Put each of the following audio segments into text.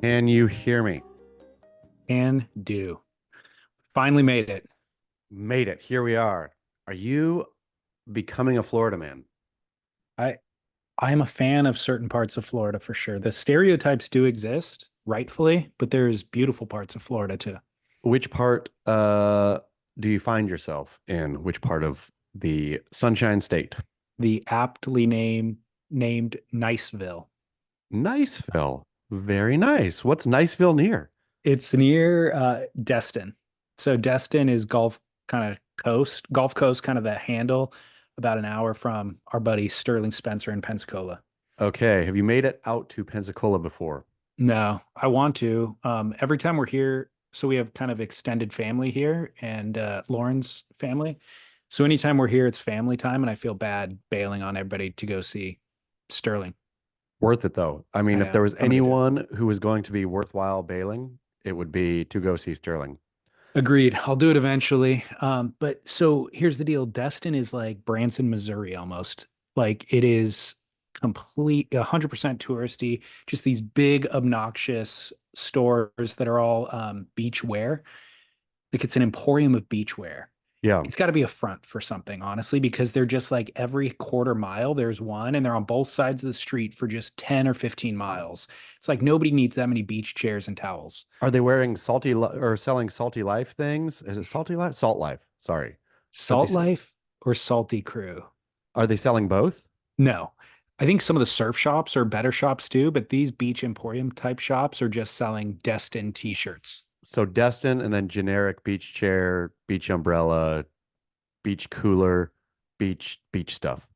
Can you hear me? Can do. Finally made it. Made it. Here we are. Are you becoming a Florida man? I I am a fan of certain parts of Florida for sure. The stereotypes do exist, rightfully, but there's beautiful parts of Florida too. Which part do you find yourself in? Which part of the Sunshine State? The aptly named Niceville. Niceville. Very nice. What's Niceville near? It's near Destin. So Destin is Gulf Coast, kind of the handle, about an hour from our buddy Sterling Spencer in Pensacola. Okay. Have you made it out to Pensacola before? No, I want to. Every time we're here, so we have kind of extended family here and Lauren's family. So anytime we're here, it's family time, and I feel bad bailing on everybody to go see Sterling. Worth it though. I mean, if there was I'm gonna do it. anyone who was going to be worthwhile bailing, it would be to go see Sterling. Agreed. I'll do it eventually. But so here's the deal. Destin is like Branson, Missouri, almost. Like it is 100% touristy. Just these big, obnoxious stores that are all beachwear. Like it's an emporium of beachwear. Yeah. It's got to be a front for something, honestly, because they're just like every quarter mile, there's one, and they're on both sides of the street for just 10 or 15 miles. It's like nobody needs that many beach chairs and towels. Are they wearing or selling salty life things? Is it salty life? Salt life. Sorry. Are they Salt Life or Salty Crew? are they selling both? No. I think some of the surf shops are better shops too, but these beach emporium type shops are just selling Destin t-shirts. So Destin and then generic beach chair, beach umbrella, beach cooler, beach stuff.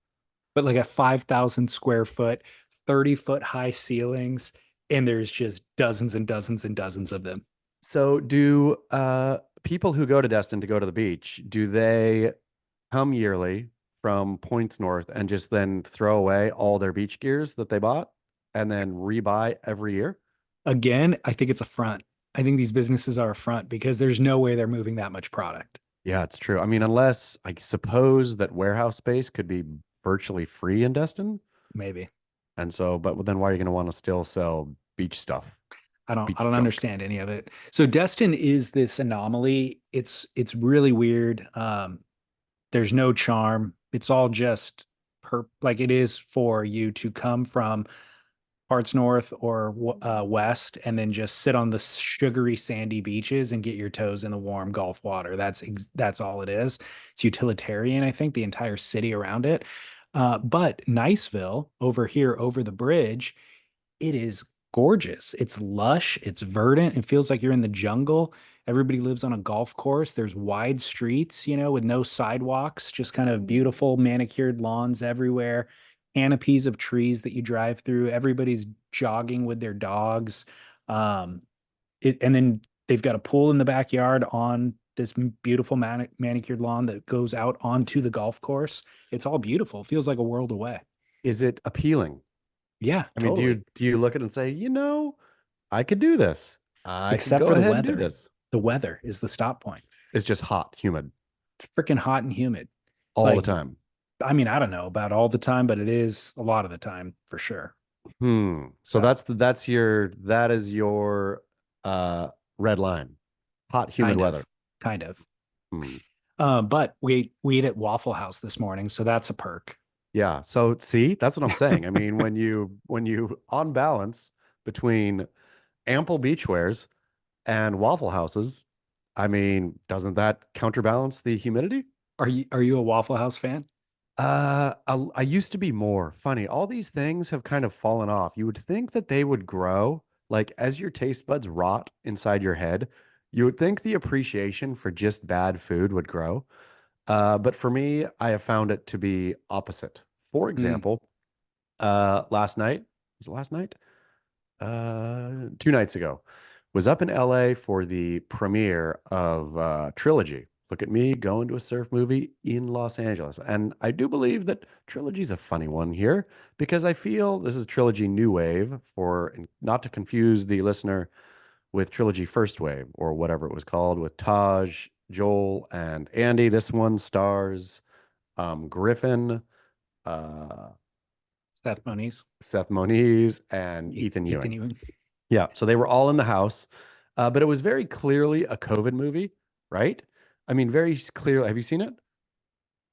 But like a 5,000 square foot, 30-foot high ceilings, and there's just dozens and dozens and dozens of them. So do people who go to Destin to go to the beach, do they come yearly from points north and just then throw away all their beach gears that they bought and then rebuy every year? Again, I think it's a front. I think these businesses are a front because there's no way they're moving that much product. Yeah, it's true. I mean, unless I suppose that warehouse space could be virtually free in Destin. Maybe. And so, but then why are you going to want to still sell beach stuff, I beach don't junk? understand any of it. So Destin is this anomaly. It's really weird. There's no charm. It's all just like it is for you to come from parts north or west and then just sit on the sugary sandy beaches and get your toes in the warm Gulf water. That's all it is. It's utilitarian, I think, the entire city around it. But Niceville over here over the bridge, it is gorgeous. It's lush, it's verdant. It feels like you're in the jungle. Everybody lives on a golf course. There's wide streets, with no sidewalks, just kind of beautiful manicured lawns everywhere, canopies of trees that you drive through. Everybody's jogging with their dogs. And then they've got a pool in the backyard on this beautiful manicured lawn that goes out onto the golf course. It's all beautiful. It feels like a world away. Is it appealing? Yeah, I mean, totally. do you look at it and say, I could do this. I could Except go for the ahead and do weather. this. The weather is the stop point. It's just hot, humid It's freaking hot and humid. all the Like, time. I mean, I don't know about all the time, but it is a lot of the time for sure. So So, that is your uh red line. Hot, humid kind weather. of, kind of. Hmm. But we ate at Waffle House this morning, so that's a perk. Yeah. So see, that's what I'm saying. I mean, when you on balance between ample beach wares and waffle houses, I mean, doesn't that counterbalance the humidity? Are you a Waffle House fan? I used to be more funny. All these things have kind of fallen off. You would think that they would grow, like as your taste buds rot inside your head, you would think the appreciation for just bad food would grow. But for me, I have found it to be opposite. For Mm. example, last night, was it last night? 2 nights ago, was up in LA for the premiere of Trilogy. Look at me going to a surf movie in Los Angeles. And I do believe that Trilogy is a funny one here because I feel this is Trilogy New Wave for not to confuse the listener with Trilogy First Wave or whatever it was called with Taj, Joel, and Andy. This one stars Griffin, uh, Seth Moniz, Seth Moniz, and E- Ethan Ethan Ewing. Ewing. Yeah, so they were all in the house, but it was very clearly a COVID movie, right? I mean, very clearly. Have you seen it?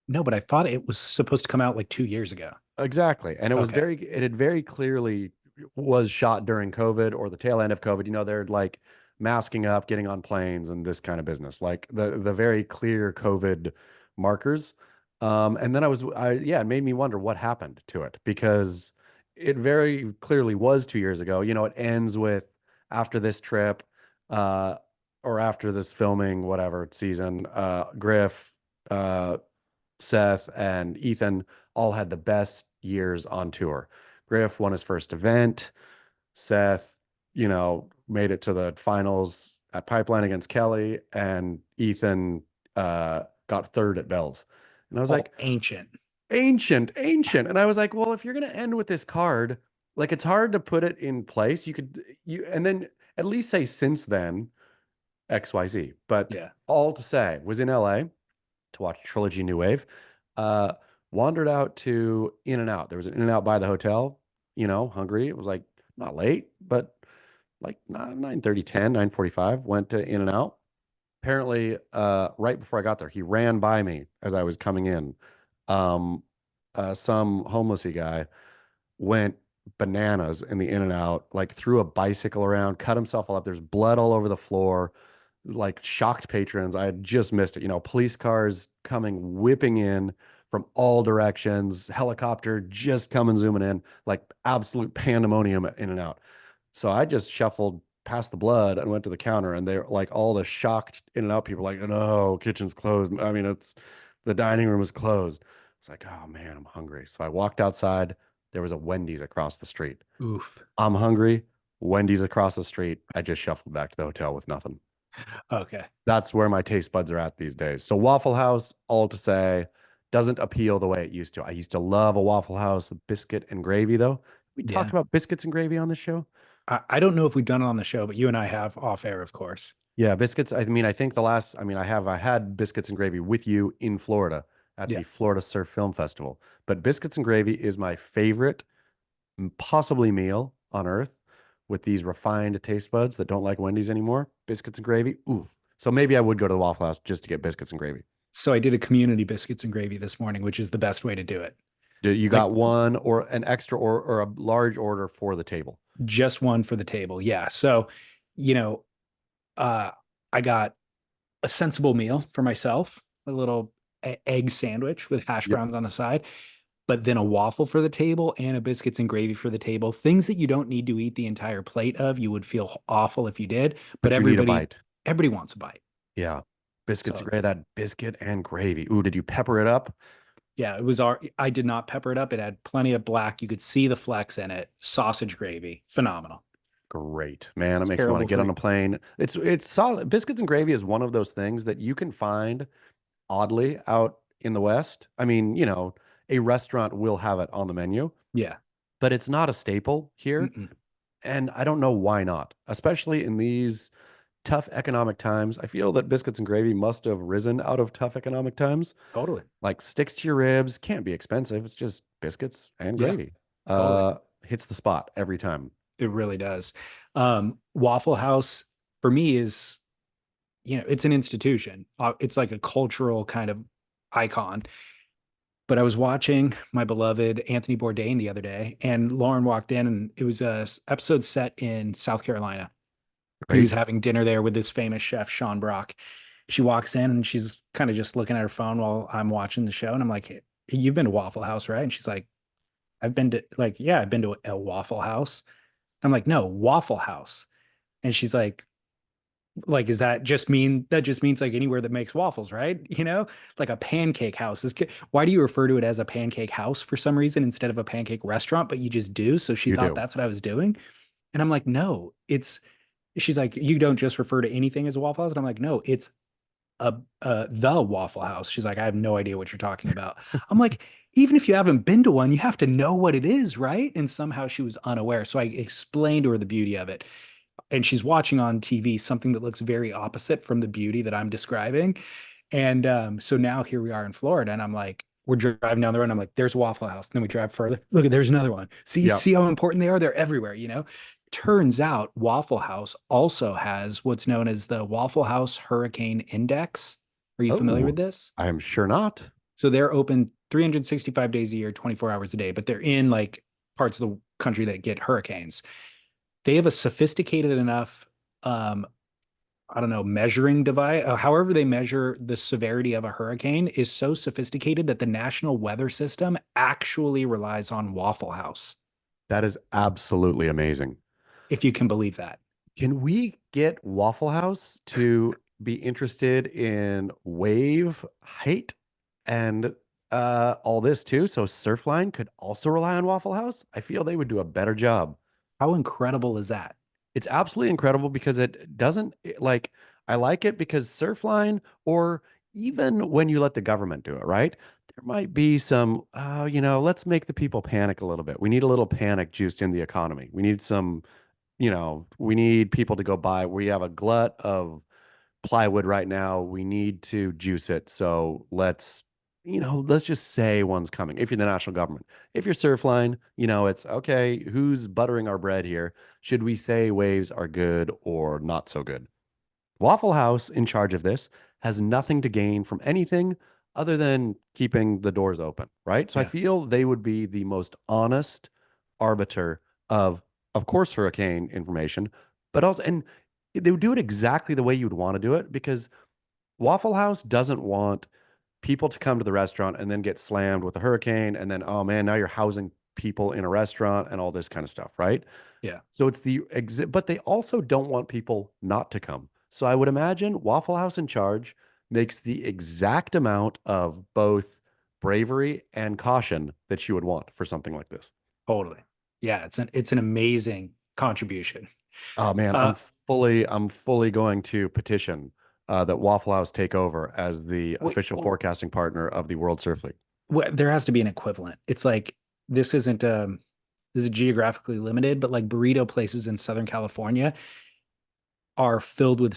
No, but I thought it was supposed to come out like 2 years ago. Exactly. And Okay. it had very clearly was shot during COVID or the tail end of COVID. You know, they're like masking up, getting on planes and this kind of business, like the very clear COVID markers. And then yeah, it made me wonder what happened to it because it very clearly was 2 years ago. You know, it ends with after this trip, uh, or after this filming, whatever season, Griff, uh, Seth and Ethan all had the best years on tour. Griff won his first event. Seth, made it to the finals at Pipeline against Kelly, and Ethan got third at Bells. And I was like, All ancient. ancient, ancient. And I was like, well, if you're gonna end with this card, like it's hard to put it in place. And then at least say since then XYZ. But Yeah. all to say, was in LA to watch Trilogy New Wave. Uh, Wandered out to In and Out. There was an In and Out by the hotel, hungry. It was like not late, but like 9:30, 10, 9:45. Went to In and Out. Apparently, right before I got there, he ran by me as I was coming in. Um, some homelessy guy went bananas in the In and Out, like threw a bicycle around, cut himself all up. There's blood all over the floor, like shocked patrons. I had just missed it. Police cars coming whipping in from all directions, helicopter just coming zooming in, like absolute pandemonium at In and Out. So I just shuffled past the blood and went to the counter, and they're like all the shocked In and Out people, like, no, kitchen's closed. I mean, it's the dining room is closed. It's like, oh man, I'm hungry. So I walked outside. There was a Wendy's across the street. Oof. I'm hungry. Wendy's across the street. I just shuffled back to the hotel with nothing. Okay. That's where my taste buds are at these days. So Waffle House, all to say, doesn't appeal the way it used to. I used to love a Waffle House biscuit and gravy, though. We talked Yeah. about biscuits and gravy on this show. I don't know if we've done it on the show, but you and I have off air, of course. Yeah, biscuits. I mean, I think I had biscuits and gravy with you in Florida at Yeah. the Florida Surf Film Festival. But biscuits and gravy is my favorite possibly meal on earth with these refined taste buds that don't like Wendy's anymore. Biscuits and gravy. Ooh. So maybe I would go to the Waffle House just to get biscuits and gravy. So I did a community biscuits and gravy this morning, which is the best way to do it. You Like got one or an extra or a large order for the table. just one for the table. Yeah. So, you know, uh, I got a sensible meal for myself, a little egg sandwich with hash Yep. browns on the side, but then a waffle for the table and a biscuits and gravy for the table. Things that you don't need to eat the entire plate of. You would feel awful if you did, but But you need a bite. everybody wants a bite. Yeah. Biscuits and So gravy, that biscuit and gravy. Ooh, did you pepper it up? yeah, I did not pepper it up. It had plenty of black. You could see the flecks in it. Sausage gravy, phenomenal. Great, man. It makes me want to Terrible get for on a plane. It's solid. Biscuits and gravy is one of those things that you can find oddly out in the West. I mean, a restaurant will have it on the menu, yeah. but it's not a staple here. Mm-mm. And I don't know why not, especially in these tough economic times. I feel that biscuits and gravy must have risen out of tough economic times. Totally. Like sticks to your ribs, can't be expensive. It's just biscuits and Yeah, gravy. totally. Hits the spot every time. It really does. Waffle House for me is, it's an institution. It's like a cultural kind of icon. But I was watching my beloved Anthony Bourdain the other day, and Lauren walked in, and it was a episode set in South Carolina. He was Great. having dinner there with this famous chef, Sean Brock. She walks in and she's kind of just looking at her phone while I'm watching the show. And I'm like, "Hey, you've been to Waffle House, right?" And she's like, yeah, I've been to a Waffle House. I'm like, no, Waffle House. And she's like, is that just mean that just means like anywhere that makes waffles, right? Like a pancake house. Why do you refer to it as a pancake house for some reason instead of a pancake restaurant? But you just do. So she You thought do. that's what I was doing. And I'm like, no, she's like, you don't just refer to anything as a Waffle House. And I'm like, no, it's the Waffle House. She's like, I have no idea what you're talking about. I'm like, even if you haven't been to one, you have to know what it is, right? And somehow she was unaware. So I explained to her the beauty of it. And she's watching on TV something that looks very opposite from the beauty that I'm describing. And so now here we are in Florida, and I'm like, we're driving down the road, and I'm like, there's Waffle House. And then we drive further. Look, there's another one. See, Yep. see how important they are? They're everywhere, turns out Waffle House also has what's known as the Waffle House Hurricane Index. Are you familiar with Oh, this? I am sure not. So they're open 365 days a year, 24 hours a day, but they're in like parts of the country that get hurricanes. They have a sophisticated enough, I don't know, measuring device. However, they measure the severity of a hurricane is so sophisticated that the National Weather System actually relies on Waffle House, That is absolutely amazing. if you can believe that. Can we get Waffle House to be interested in wave height and all this too? So Surfline could also rely on Waffle House. I feel they would do a better job. How incredible is that? It's absolutely incredible because it doesn't like I like it because Surfline or even when you let the government do it, right? There might be some, let's make the people panic a little bit. We need a little panic juiced in the economy. We need some, we need people to go buy. We have a glut of plywood right now. We need to juice it. So let's just say one's coming. If you're the national government, if you're Surfline, it's okay. Who's buttering our bread here? Should we say waves are good or not so good? Waffle House, in charge of this, has nothing to gain from anything other than keeping the doors open, right? So I Yeah, feel they would be the most honest arbiter of course, hurricane information, but also, and they would do it exactly the way you'd want to do it because Waffle House doesn't want people to come to the restaurant and then get slammed with a hurricane and then, oh man, now you're housing people in a restaurant and all this kind of stuff, right? yeah, So it's the exit, but they also don't want people not to come. So I would imagine Waffle House in charge makes the exact amount of both bravery and caution that you would want for something like this. totally. Yeah, it's an amazing contribution. Oh man, Uh, I'm fully going to petition that Waffle House take over as the wait, official forecasting partner of the World Surf League. there has to be an equivalent. It's like this isn't this is geographically limited, but like burrito places in Southern California are filled with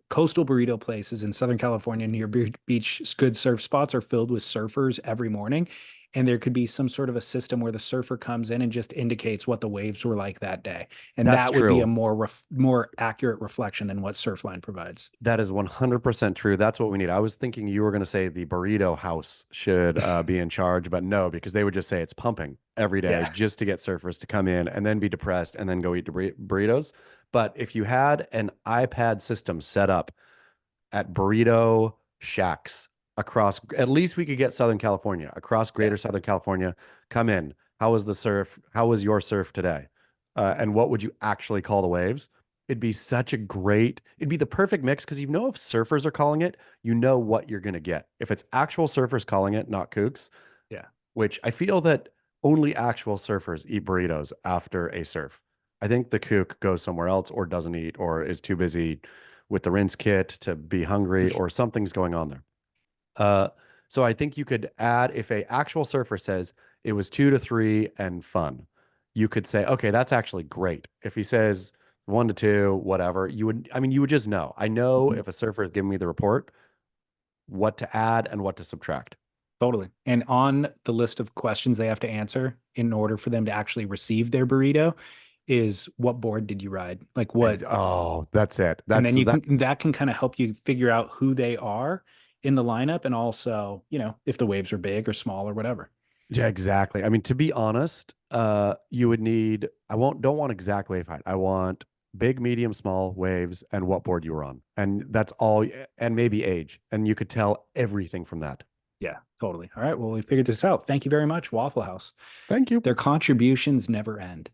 coastal burrito places in Southern California near beach, good surf spots are filled with surfers every morning. And there could be some sort of a system where the surfer comes in and just indicates what the waves were like that day. And That's that would be a true. more accurate reflection than what Surfline provides. That is 100% true. That's what we need. I was thinking you were going to say the burrito house should be in charge, but no, because they would just say it's pumping every day Yeah. just to get surfers to come in and then be depressed and then go eat burritos. But if you had an iPad system set up at burrito shacks across, at least we could get Southern California, across Yeah. greater Southern California, come in. How was the surf? How was your surf today? And what would you actually call the waves? It'd be the perfect mix because if surfers are calling it, you know what you're going to get. If it's actual surfers calling it, not kooks, Yeah. which I feel that only actual surfers eat burritos after a surf. I think the kook goes somewhere else or doesn't eat or is too busy with the rinse kit to be hungry or something's going on there. Uh, so I think you could add if a actual surfer says it was 2 to 3 and fun, you could say, okay, that's actually great. If he says 1 to 2, whatever, you would just know. I know Mhm. if a surfer is giving me the report, what to add and what to subtract. Totally. And on the list of questions they have to answer in order for them to actually receive their burrito is what board did you ride? Like what? Oh, that's it. And then That's that can kind of help you figure out who they are in the lineup and also, if the waves are big or small or whatever. yeah, exactly. I mean, to be honest, you would need, don't want exact wave height. I want big, medium, small waves and what board you were on. And that's all, and maybe age. And you could tell everything from that. Yeah, totally. All right. Well, we figured this out. Thank you very much, Waffle House. Thank you. Their contributions never end.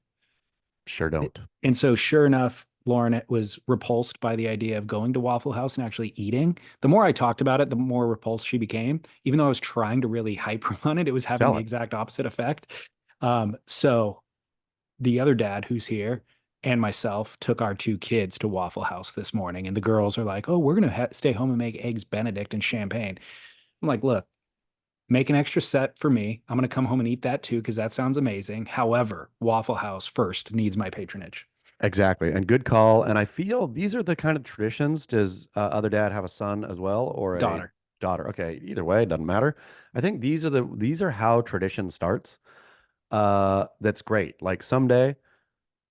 Sure don't. And so, sure enough, Lauren was repulsed by the idea of going to Waffle House and actually eating. The more I talked about it, the more repulsed she became. Even though I was trying to really hype her on it, it was having Sell the it. exact opposite effect. So the other dad who's here and myself took our two kids to Waffle House this morning, and the girls are like, "Oh, we're gonna stay home and make eggs Benedict and champagne." I'm like, "Look, make an extra set for me. I'm gonna come home and eat that too because that sounds amazing. However, Waffle House first needs my patronage." Exactly. And good call. And I feel these are the kind of traditions. Does other dad have a son as well or a Daughter. daughter? Okay. Either way, it doesn't matter. I think these are how tradition starts. That's great. Like someday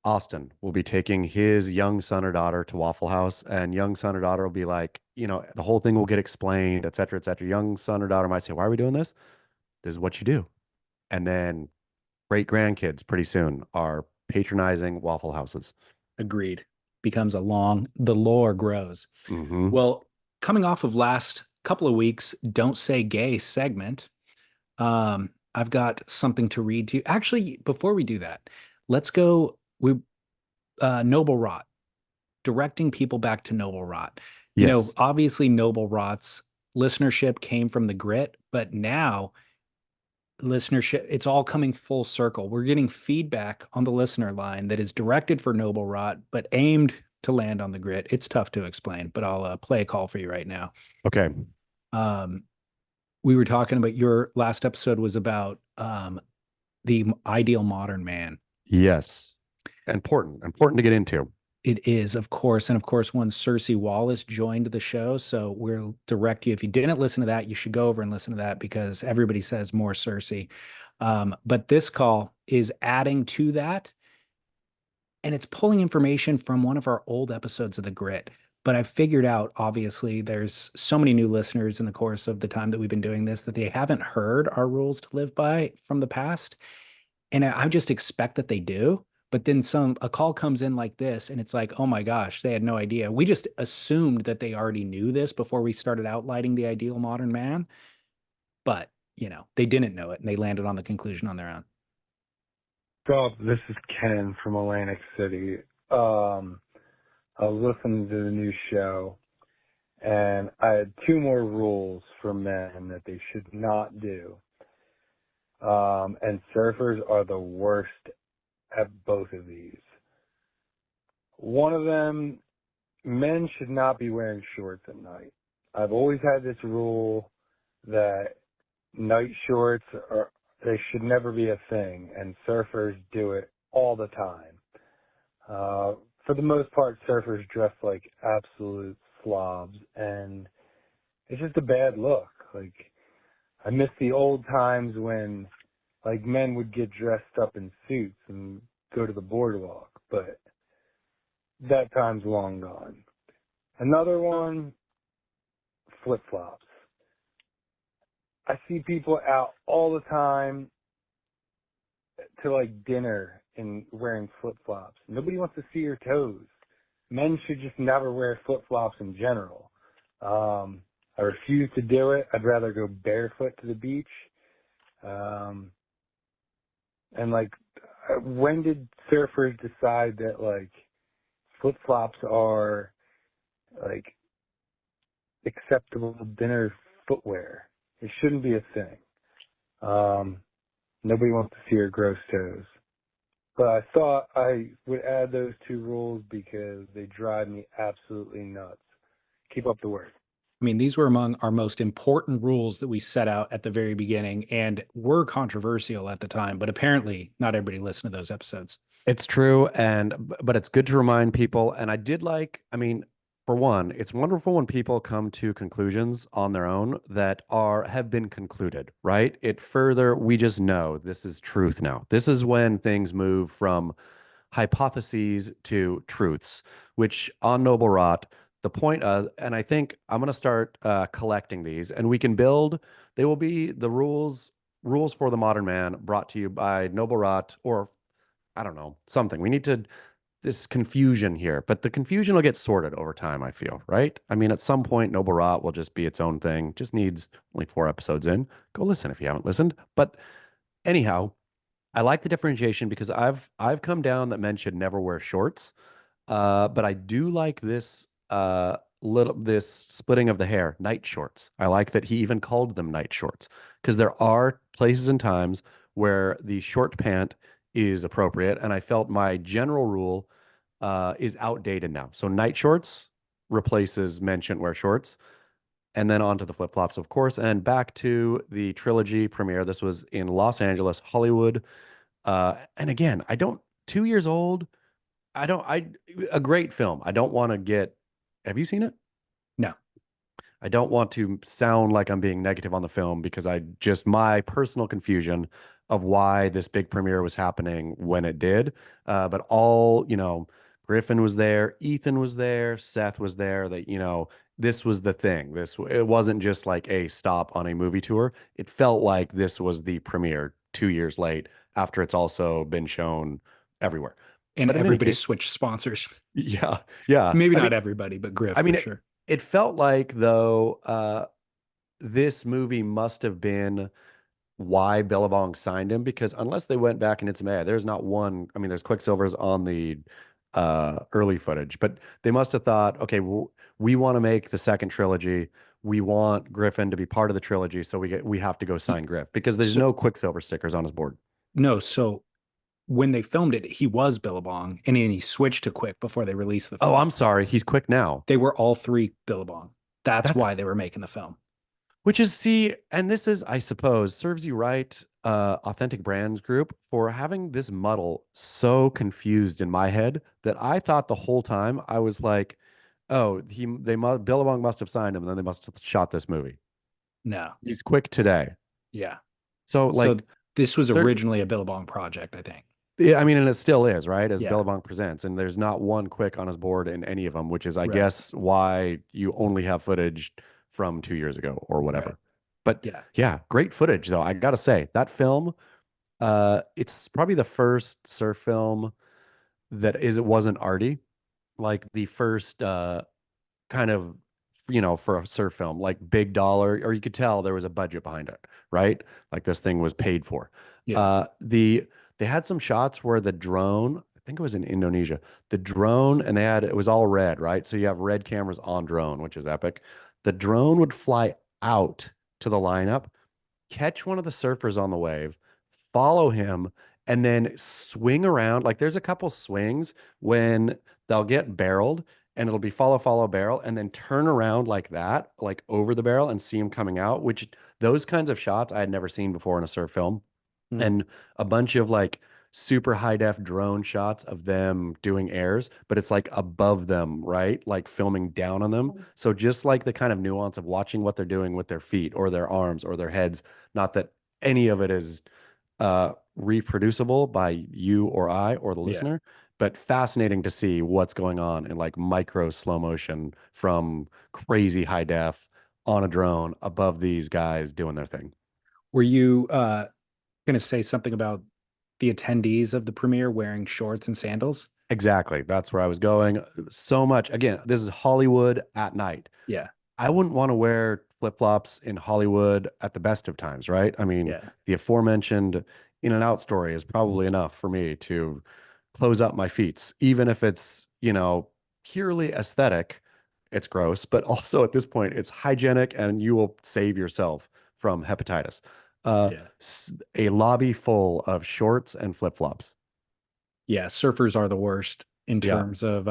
Austin will be taking his young son or daughter to Waffle House, and young son or daughter will be like, the whole thing will get explained, et cetera, et cetera. Young son or daughter might say, "Why are we doing this? This is what you do." And then great grandkids pretty soon are patronizing Waffle Houses. Agreed. Becomes the lore grows. Hmm. Well, coming off of last couple of weeks, Don't Say Gay segment, I've got something to read to you. Actually, before we do that, let's go. Noble Rot, directing people back to Noble Rot. Yes. Obviously, Noble Rot's listenership came from the grit, but now listenership, it's all coming full circle. We're getting feedback on the listener line that is directed for Noble Rot, but aimed to land on the grit. It's tough to explain, but I'll play a call for you right now. Okay. Um, we were talking about your last episode was about the ideal modern man. Yes. Important to get into. It is, of course. And of course, one Cersei Wallace joined the show. So we'll direct you. If you didn't listen to that, you should go over and listen to that because everybody says more Cersei. But this call is adding to that. And it's pulling information from one of our old episodes of The Grit. But I've figured out, obviously, there's so many new listeners in the course of the time that we've been doing this that they haven't heard our rules to live by from the past. And I just expect that they do. But then a call comes in like this, and it's like, oh my gosh, they had no idea. We just assumed that they already knew this before we started outlining the ideal modern man. But, they didn't know it, and they landed on the conclusion on their own. So this is Ken from Atlantic City. I was listening to the new show, and I had two more rules for men that they should not do. And surfers are the worst at both of these. One of them, men should not be wearing shorts at night. I've always had this rule that night shorts they should never be a thing, and surfers do it all the time. For the most part, surfers dress like absolute slobs, and it's just a bad look. Like, I miss the old times when, like, men would get dressed up in suits and go to the boardwalk, but that time's long gone. Another one, flip-flops. I see people out all the time to, like, dinner and wearing flip-flops. Nobody wants to see your toes. Men should just never wear flip-flops in general. I refuse to do it. I'd rather go barefoot to the beach. And, like, when did surfers decide that, like, flip-flops are, like, acceptable dinner footwear? It shouldn't be a thing. Nobody wants to see your gross toes. But I thought I would add those two rules because they drive me absolutely nuts. Keep up the work. I mean, these were among our most important rules that we set out at the very beginning and were controversial at the time, but apparently not everybody listened to those episodes. It's true, but it's good to remind people. And for one, it's wonderful when people come to conclusions on their own that have been concluded, right? We just know this is truth now. This is when things move from hypotheses to truths, which on Noble Rot, the point of, and I think I'm going to start collecting these, and we can build. They will be the rules for the modern man, brought to you by Noble Rot, or I don't know, something. We need to this confusion here, but the confusion will get sorted over time, I feel, right? I mean, at some point, Noble Rot will just be its own thing. Just needs only 4 episodes in. Go listen if you haven't listened. But anyhow, I like the differentiation because I've come down that men should never wear shorts. But I do like this this splitting of the hair, night shorts. I like that he even called them night shorts because there are places and times where the short pant is appropriate, and I felt my general rule is outdated now. So night shorts replaces men shouldn't wear shorts. And then on to the flip-flops, of course, and back to the trilogy premiere. This was in Los Angeles, Hollywood. And again, 2 years old. A great film. I don't want to have you seen it? No. I don't want to sound like I'm being negative on the film because my personal confusion. of why this big premiere was happening when it did. But all, Griffin was there, Ethan was there, Seth was there, that, this was the thing. It wasn't just like a stop on a movie tour. It felt like this was the premiere 2 years late after it's also been shown everywhere. And But in any everybody case, switched sponsors. yeah, yeah. Maybe not everybody, but Griff I for mean, sure. it felt like though this movie must have been why Billabong signed him, because unless they went back and did some ad, there's not one. I mean, there's Quicksilver's on the early footage, but they must have thought, okay, we want to make the second trilogy. We want Griffin to be part of the trilogy, so we have to go sign Griff because there's So, no Quicksilver stickers on his board. no, so when they filmed it, he was Billabong, and then he switched to Quick before they released the film. Oh, I'm sorry, he's Quick now. They were all three Billabong. That's why That's they were making the film. Which is, see, and this is, I suppose, serves you right, Authentic Brands Group, for having this muddle so confused in my head that I thought the whole time I was like, oh, Billabong must have signed him, and then they must have shot this movie. No. He's Quick today. Yeah. So like, this was originally a Billabong project, I think. yeah, I mean, and it still is, right? As Yeah. Billabong presents, and there's not one Quick on his board in any of them, which is, I Right. guess, why you only have footage from 2 years ago or whatever. Right. But yeah, great footage though. I gotta say that film, it's probably the first surf film it wasn't arty, like the first kind of, for a surf film, like big dollar, or you could tell there was a budget behind it, right? Like this thing was paid for. Yeah. They had some shots where the drone, I think it was in Indonesia, the drone, and it was all red, right? So you have red cameras on drone, which is epic. The drone would fly out to the lineup, catch one of the surfers on the wave, follow him, and then swing around. Like there's a couple swings when they'll get barreled and it'll be follow, follow, barrel, and then turn around like that, like over the barrel and see him coming out, which those kinds of shots I had never seen before in a surf film. And a bunch of like super high def drone shots of them doing airs, but it's like above them, right? Like filming down on them. So just like the kind of nuance of watching what they're doing with their feet or their arms or their heads, not that any of it is reproducible by you or I or the listener, but fascinating to see what's going on in like micro slow motion from crazy high def on a drone above these guys doing their thing. Were you going to say something about the attendees of the premiere wearing shorts and sandals? Exactly. That's where I was going. So much. Again, this is Hollywood at night. Yeah. I wouldn't want to wear flip-flops in Hollywood at the best of times, right? I mean, the aforementioned in and out story is probably enough for me to close up my feet, even if it's, purely aesthetic. It's gross, but also at this point, it's hygienic and you will save yourself from hepatitis. A lobby full of shorts and flip-flops. Yeah, surfers are the worst in terms of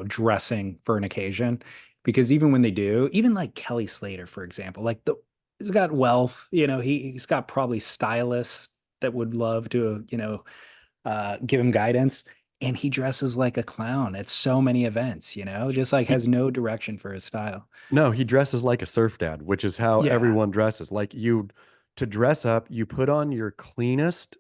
dressing for an occasion, because even when they do, even like Kelly Slater, for example, like he's got wealth, he's got probably stylists that would love to, give him guidance, and he dresses like a clown at so many events, just like has no direction for his style. No, he dresses like a surf dad, which is how everyone dresses. Like to dress up, you put on your cleanest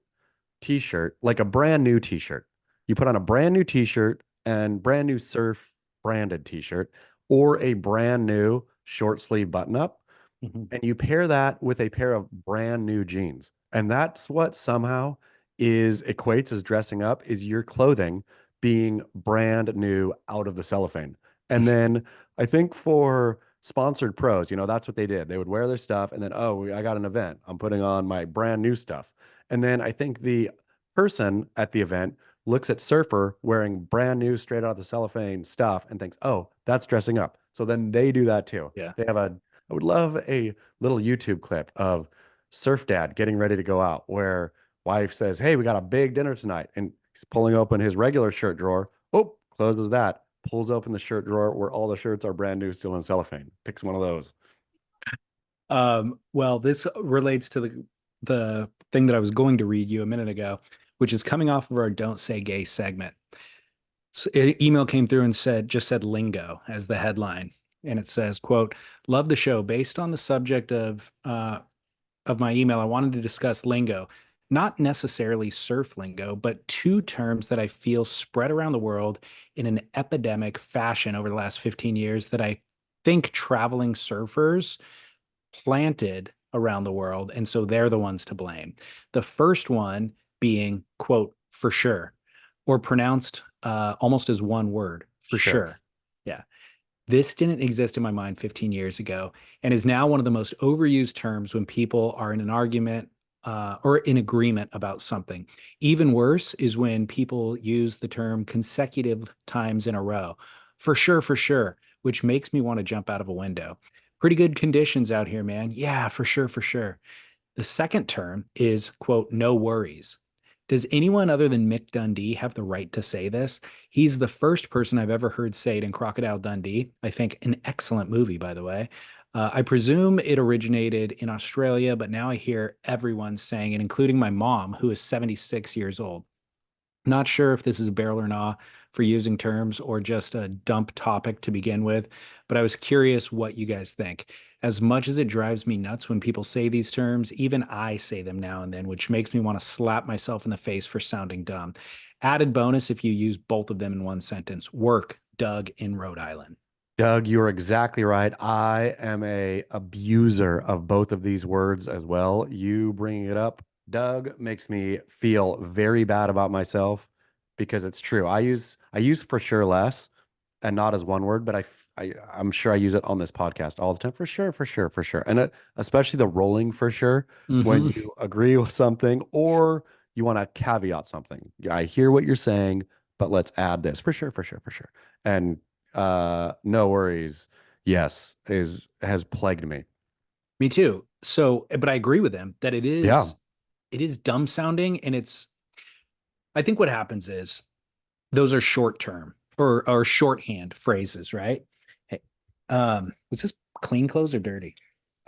t-shirt, like a brand new t-shirt. You put on a brand new t-shirt and brand new surf branded t-shirt or a brand new short sleeve button up. And you pair that with a pair of brand new jeans. And that's what somehow equates as dressing up, is your clothing being brand new out of the cellophane. And then I think for sponsored pros, that's what they did. They would wear their stuff and then, I got an event, I'm putting on my brand new stuff. And then I think the person at the event looks at surfer wearing brand new straight out of the cellophane stuff and thinks, oh, that's dressing up. So then they do that too. They have I would love a little YouTube clip of surf dad getting ready to go out where wife says, hey, we got a big dinner tonight. And he's pulling open his regular shirt drawer. Oh, closes that, pulls open the shirt drawer where all the shirts are brand new, still in cellophane. Picks one of those. Well, this relates to the thing that I was going to read you a minute ago, which is coming off of our Don't Say Gay segment. So an email came through and just said lingo as the headline. And it says, quote, love the show. Based on the subject of of my email, I wanted to discuss lingo, not necessarily surf lingo, but two terms that I feel spread around the world in an epidemic fashion over the last 15 years that I think traveling surfers planted around the world. And so they're the ones to blame. The first one being, quote, for sure, or pronounced almost as one word, for sure. Yeah. This didn't exist in my mind 15 years ago and is now one of the most overused terms when people are in an argument or in agreement about something. Even worse is when people use the term consecutive times in a row. For sure, which makes me want to jump out of a window. Pretty good conditions out here, man. Yeah, for sure, for sure. The second term is, quote, no worries. Does anyone other than Mick Dundee have the right to say this? He's the first person I've ever heard say it in Crocodile Dundee. I think an excellent movie, by the way. I presume it originated in Australia, but now I hear everyone saying it, including my mom, who is 76 years old. Not sure if this is a barrel or not for using terms or just a dump topic to begin with, but I was curious what you guys think. As much as it drives me nuts when people say these terms, even I say them now and then, which makes me want to slap myself in the face for sounding dumb. Added bonus if you use both of them in one sentence. Work, Doug in Rhode Island. Doug, you're exactly right. I am a abuser of both of these words as well. You bringing it up, Doug, makes me feel very bad about myself because it's true. I use for sure less and not as one word, but I'm sure I use it on this podcast all the time. For sure, for sure, for sure. And especially the rolling for sure when Mhm. you agree with something or you want to caveat something. I hear what you're saying, but let's add this for sure, for sure, for sure. And no worries. Yes, has plagued me. Me too. So, but I agree with him that Yeah. it is dumb sounding and I think what happens is those are short term or shorthand phrases, right? Hey, was this clean clothes or dirty?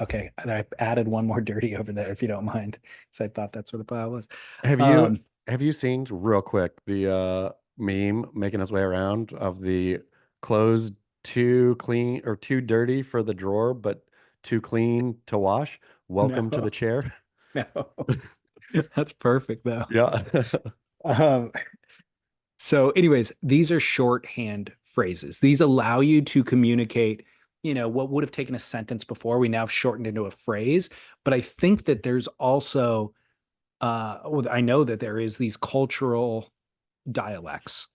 Okay, I added one more dirty over there if you don't mind, because I thought that's what the pile was. Have you Um, have you seen real quick the meme making its way around of the clothes too clean or too dirty for the drawer, but too clean to wash? Welcome to no, the chair. no, that's perfect though. Yeah. Um, So, anyways, these are shorthand phrases. These allow you to communicate, what would have taken a sentence before, we now have shortened into a phrase. But I think that there's also, well, I know that there is these cultural dialects.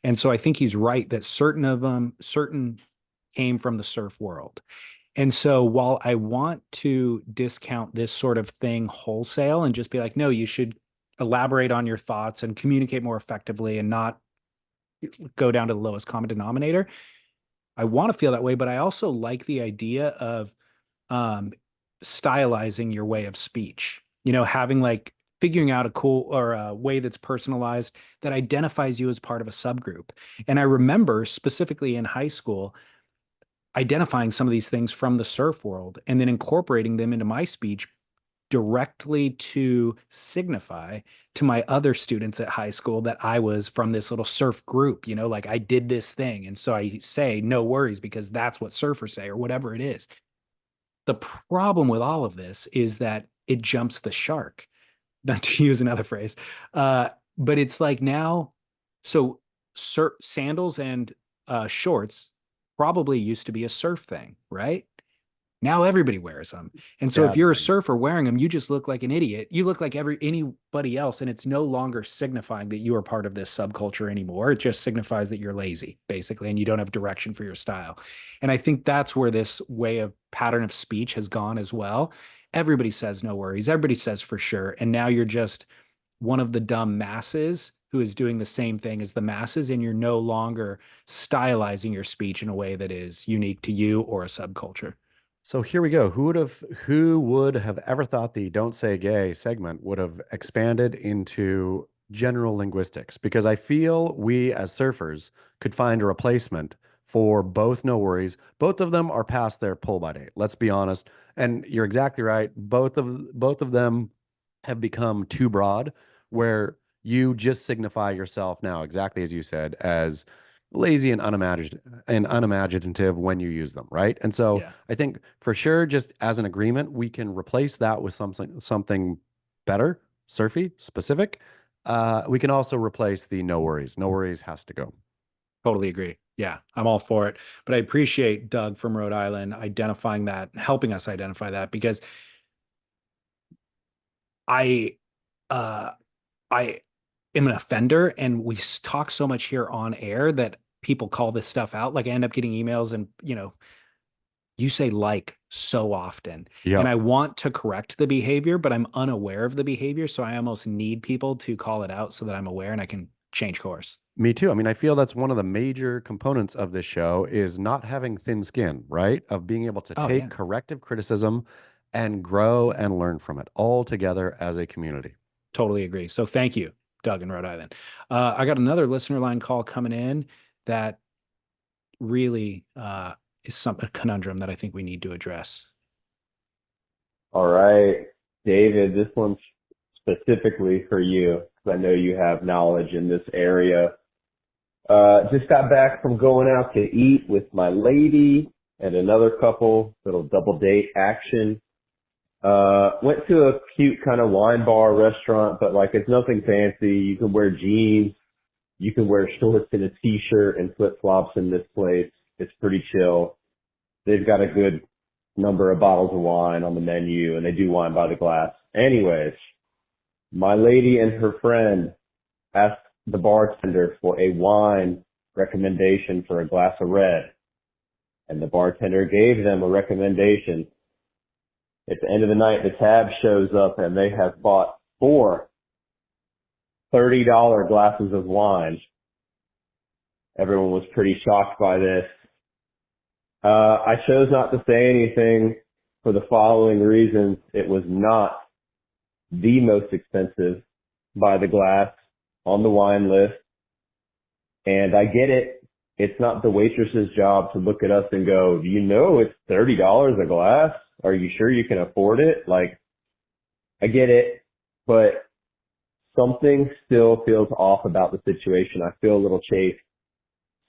And so I think he's right that certain came from the surf world. And so while I want to discount this sort of thing wholesale and just be like, no, you should elaborate on your thoughts and communicate more effectively and not go down to the lowest common denominator. I want to feel that way, but I also like the idea of um, stylizing your way of speech. Having like figuring out a cool or a way that's personalized that identifies you as part of a subgroup. And I remember specifically in high school identifying some of these things from the surf world and then incorporating them into my speech directly to signify to my other students at high school that I was from this little surf group, like I did this thing. And so I say, no worries, because that's what surfers say or whatever it is. The problem with all of this is that it jumps the shark, not to use another phrase. But it's like now, so sandals and shorts probably used to be a surf thing, right? Now everybody wears them. And so if Yeah. you're a surfer wearing them, you just look like an idiot. You look like anybody else, and it's no longer signifying that you are part of this subculture anymore. It just signifies that you're lazy, basically, and you don't have direction for your style. And I think that's where this way of pattern of speech has gone as well. Everybody says no worries. Everybody says for sure. And now you're just one of the dumb masses who is doing the same thing as the masses, and you're no longer stylizing your speech in a way that is unique to you or a subculture. So here we go. Who would have ever thought the "Don't Say Gay" segment would have expanded into general linguistics? Because I feel we as surfers could find a replacement for both no worries. Both of them are past their pull by date. Let's be honest. And you're exactly right. Both of them have become too broad, where you just signify yourself now, exactly as you said, as lazy and unimaginative when you use them, right? And so Yeah. I think for sure, just as an agreement, we can replace that with something better, surfy, specific. We can also replace the no worries. No worries has to go. Totally agree. Yeah, I'm all for it. But I appreciate Doug from Rhode Island identifying that, helping us identify that, because I uh I am an offender, and we talk so much here on air that people call this stuff out. Like I end up getting emails and, you say like so often. And Yep. I want to correct the behavior, but I'm unaware of the behavior. So I almost need people to call it out so that I'm aware and I can change course. Me too. I mean, I feel that's one of the major components of this show is not having thin skin, right? Of being able to Oh, take yeah. corrective criticism and grow and learn from it all together as a community. Totally agree. So thank you, Doug in Rhode Island. I got another listener line call coming in that really is a conundrum that I think we need to address. All right, David, this one's specifically for you because I know you have knowledge in this area. Just got back from going out to eat with my lady and another couple, little double date action. Went to a cute kind of wine bar restaurant, but like it's nothing fancy. You can wear jeans, you can wear shorts and a t-shirt and flip flops in this place. It's pretty chill. They've got a good number of bottles of wine on the menu, and they do wine by the glass. Anyways, my lady and her friend asked the bartender for a wine recommendation for a glass of red, and the bartender gave them a recommendation. At the end of the night, the tab shows up, and they have bought 4 $30 glasses of wine. Everyone was pretty shocked by this. I chose not to say anything for the following reasons. It was not the most expensive by the glass on the wine list. And I get it. It's not the waitress's job to look at us and go, do you know it's $30 a glass? Are you sure you can afford it? Like, I get it, but something still feels off about the situation. I feel a little chafed.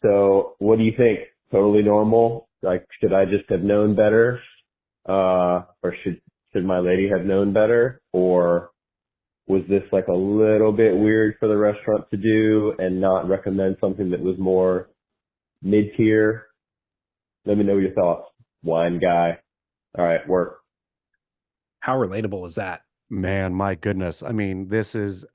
So what do you think? Totally normal? Like, should I just have known better? Or should my lady have known better? Or was this like a little bit weird for the restaurant to do and not recommend something that was more mid-tier? Let me know your thoughts. Wine guy. All right, work. How relatable is that? Man, my goodness. I mean,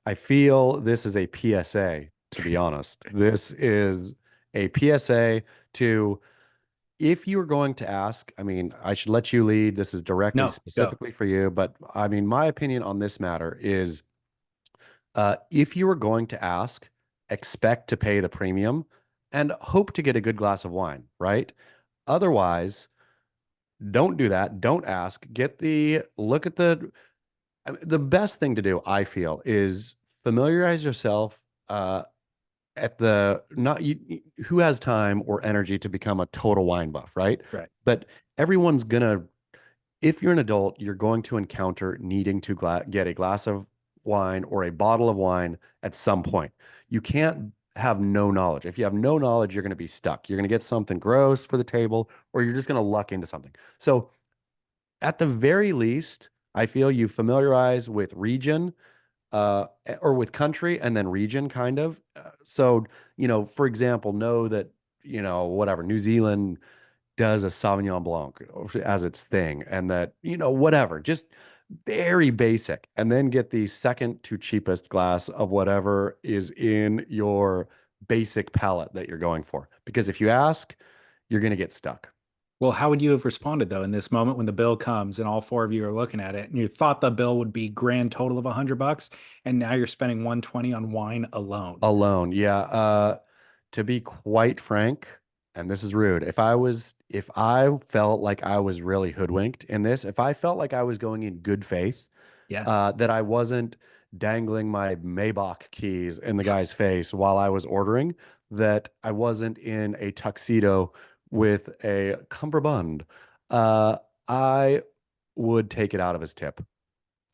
I feel this is a PSA, to be honest. This is a PSA to, if you were going to ask, I mean, I should let you lead. This is directly, No, go. specifically for you. But I mean, my opinion on this matter is if you were going to ask, expect to pay the premium and hope to get a good glass of wine, right? Otherwise, don't do that. Don't ask. Look at the best thing to do, I feel, is familiarize yourself at the not you, who has time or energy to become a total wine buff, right? Right. But everyone's gonna, if you're an adult, you're going to encounter needing to get a glass of wine or a bottle of wine at some point. You can't have no knowledge. If you have no knowledge, you're going to be stuck. You're going to get something gross for the table, or you're just going to luck into something. So at the very least, I feel you familiarize with region, or with country and then region kind of. So, for example, know that, whatever, New Zealand does a Sauvignon Blanc as its thing, and that, whatever, just very basic. And then get the second to cheapest glass of whatever is in your basic palette that you're going for. Because if you ask, you're going to get stuck. Well, how would you have responded though in this moment when the bill comes and all 4 of you are looking at it and you thought the bill would be grand total of $100 and now you're spending 120 on wine alone? Alone. Yeah. To be quite frank, and this is rude, if I felt like I was really hoodwinked in this, if I felt like I was going in good faith, Yeah. that I wasn't dangling my Maybach keys in the guy's face while I was ordering, that I wasn't in a tuxedo with a cummerbund, uh, I would take it out of his tip.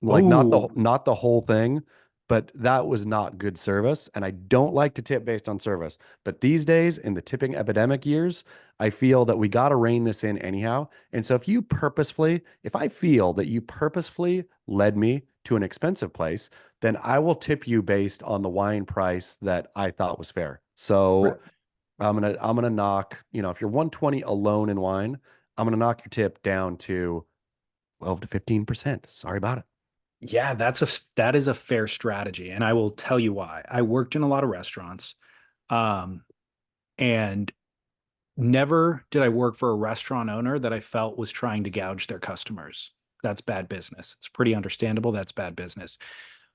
Like, not Oh, not the whole thing, but that was not good service. And I don't like to tip based on service. But these days, in the tipping epidemic years, I feel that we got to rein this in anyhow. And so if I feel that you purposefully led me to an expensive place, then I will tip you based on the wine price that I thought was fair. Right. So I'm gonna knock, if you're 120 alone in wine, I'm gonna knock your tip down to 12 to 15%. Sorry about it. Yeah, that is a fair strategy, and I will tell you why. I worked in a lot of restaurants, and never did I work for a restaurant owner that I felt was trying to gouge their customers. That's bad business. It's pretty understandable. That's bad business.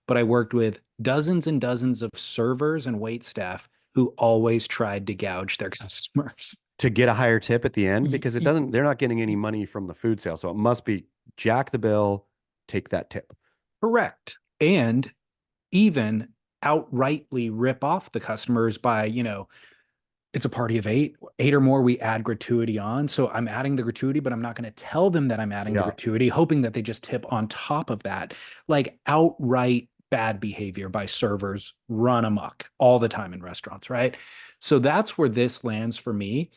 But I worked with dozens and dozens of servers and wait staff who always tried to gouge their customers. To get a higher tip at the end, because Y- they're not getting any money from the food sale. So it must be jack the bill, take that tip. Correct. And even outrightly rip off the customers by, it's a party of eight or more, we add gratuity on. So I'm adding the gratuity, but I'm not going to tell them that I'm adding the Yeah. gratuity, hoping that they just tip on top of that. Like outright bad behavior by servers run amok all the time in restaurants, right? So that's where this lands for me.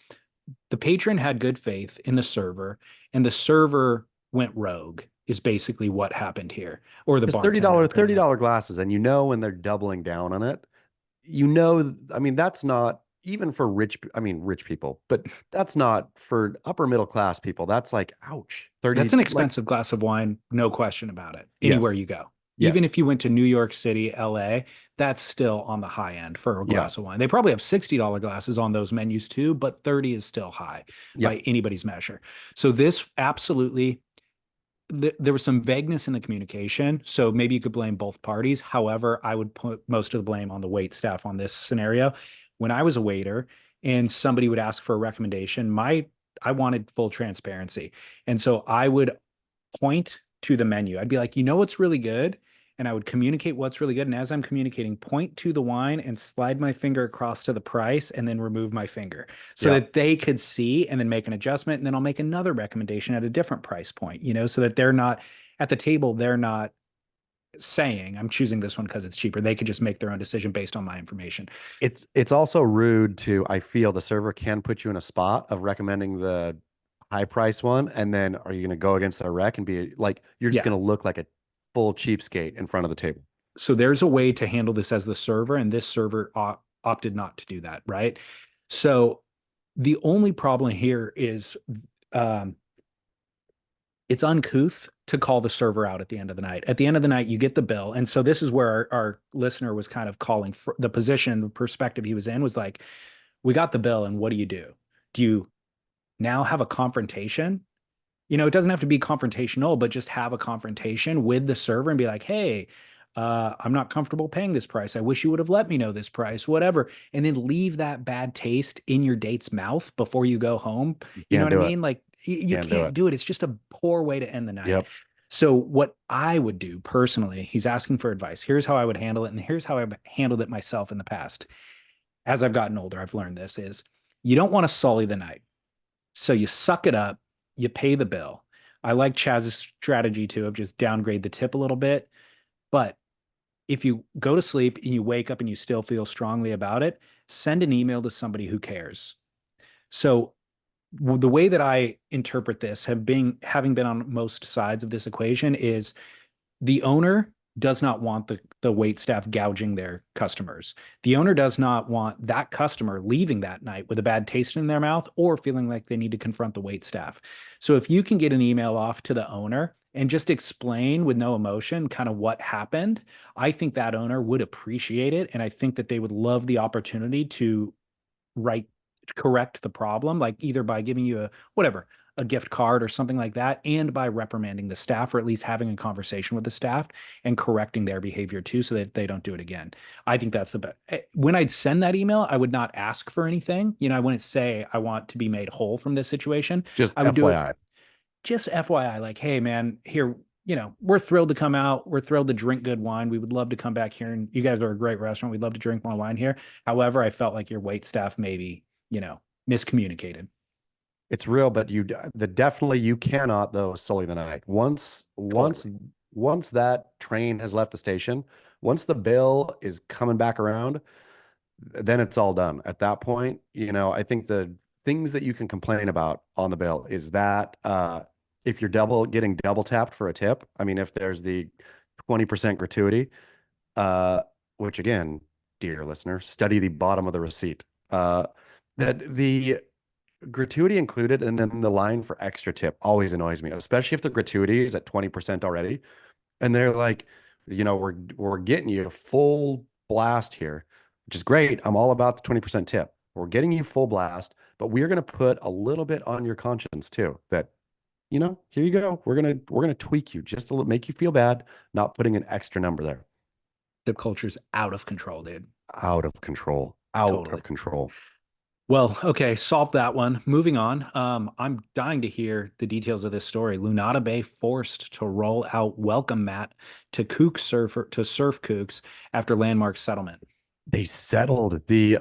The patron had good faith in the server, and the server went rogue, is basically what happened here. Or the It's bartender. $30 glasses, and when they're doubling down on it, I mean, that's not even for rich people, but that's not for upper middle class people. That's like, ouch, 30. That's an like, expensive glass of wine, no question about it. Anywhere Yes. you go. Even Yes. if you went to New York City, LA, that's still on the high end for a Yeah. glass of wine. They probably have $60 glasses on those menus too, but 30 is still high Yeah. by anybody's measure. So this absolutely, there was some vagueness in the communication. So maybe you could blame both parties. However, I would put most of the blame on the wait staff on this scenario. When I was a waiter and somebody would ask for a recommendation, I wanted full transparency. And so I would point to the menu. I'd be like, what's really good? And I would communicate what's really good. And as I'm communicating, point to the wine and slide my finger across to the price and then remove my finger so Yeah. that they could see and then make an adjustment. And then I'll make another recommendation at a different price point, so that they're not at the table, they're not saying, I'm choosing this one because it's cheaper. They could just make their own decision based on my information. It's also rude I feel the server can put you in a spot of recommending the high price one, and then are you going to go against their rec and be like, you're just Yeah. going to look like a full cheapskate in front of the table. So there's a way to handle this as the server, and this server opted not to do that, right? So the only problem here is it's uncouth to call the server out at the end of the night. At the end of the night, you get the bill. And so this is where our listener was kind of calling for the position, the perspective he was in was like, we got the bill, and what do? Do you now have a confrontation? It doesn't have to be confrontational, but just have a confrontation with the server and be like, hey, I'm not comfortable paying this price. I wish you would have let me know this price, whatever. And then leave that bad taste in your date's mouth before you go home. You know what I mean? Like you can't do it. It's just a poor way to end the night. Yep. So what I would do personally, he's asking for advice. Here's how I would handle it. And here's how I've handled it myself in the past. As I've gotten older, I've learned this is you don't want to sully the night. So you suck it up, you pay the bill. I like Chaz's strategy too of just downgrade the tip a little bit. But if you go to sleep and you wake up and you still feel strongly about it, send an email to somebody who cares. So the way that I interpret this, having been on most sides of this equation, is the owner does not want the wait staff gouging their customers. The owner does not want that customer leaving that night with a bad taste in their mouth or feeling like they need to confront the wait staff. So if you can get an email off to the owner and just explain with no emotion kind of what happened, I think that owner would appreciate it. And I think that they would love the opportunity to correct the problem, like either by giving you a gift card or something like that, and by reprimanding the staff, or at least having a conversation with the staff and correcting their behavior too, so that they don't do it again. I think that's the best. When I'd send that email, I would not ask for anything. I wouldn't say I want to be made whole from this situation. Just I would FYI. do it. Just FYI, like, hey man, here, we're thrilled to come out. We're thrilled to drink good wine. We would love to come back here, and you guys are a great restaurant. We'd love to drink more wine here. However, I felt like your wait staff maybe, miscommunicated. It's real, but you cannot though sully the night. Once once that train has left the station, once the bill is coming back around, then it's all done. At that point, I think the things that you can complain about on the bill is that if you're getting double tapped for a tip, I mean, if there's the 20% gratuity, uh, which again, dear listener, study the bottom of the receipt. That the gratuity included and then the line for extra tip always annoys me, especially if the gratuity is at 20% already. And they're like, we're getting you full blast here, which is great. I'm all about the 20% tip. We're getting you full blast, but we're going to put a little bit on your conscience too. That, here you go. We're gonna tweak you just to make you feel bad, not putting an extra number there. Tip culture's out of control, dude. Out of control. Out Totally. of control. Well, okay, solve that one. Moving on. I'm dying to hear the details of this story. Lunada Bay forced to roll out welcome mat to surf kooks after landmark settlement. They settled. The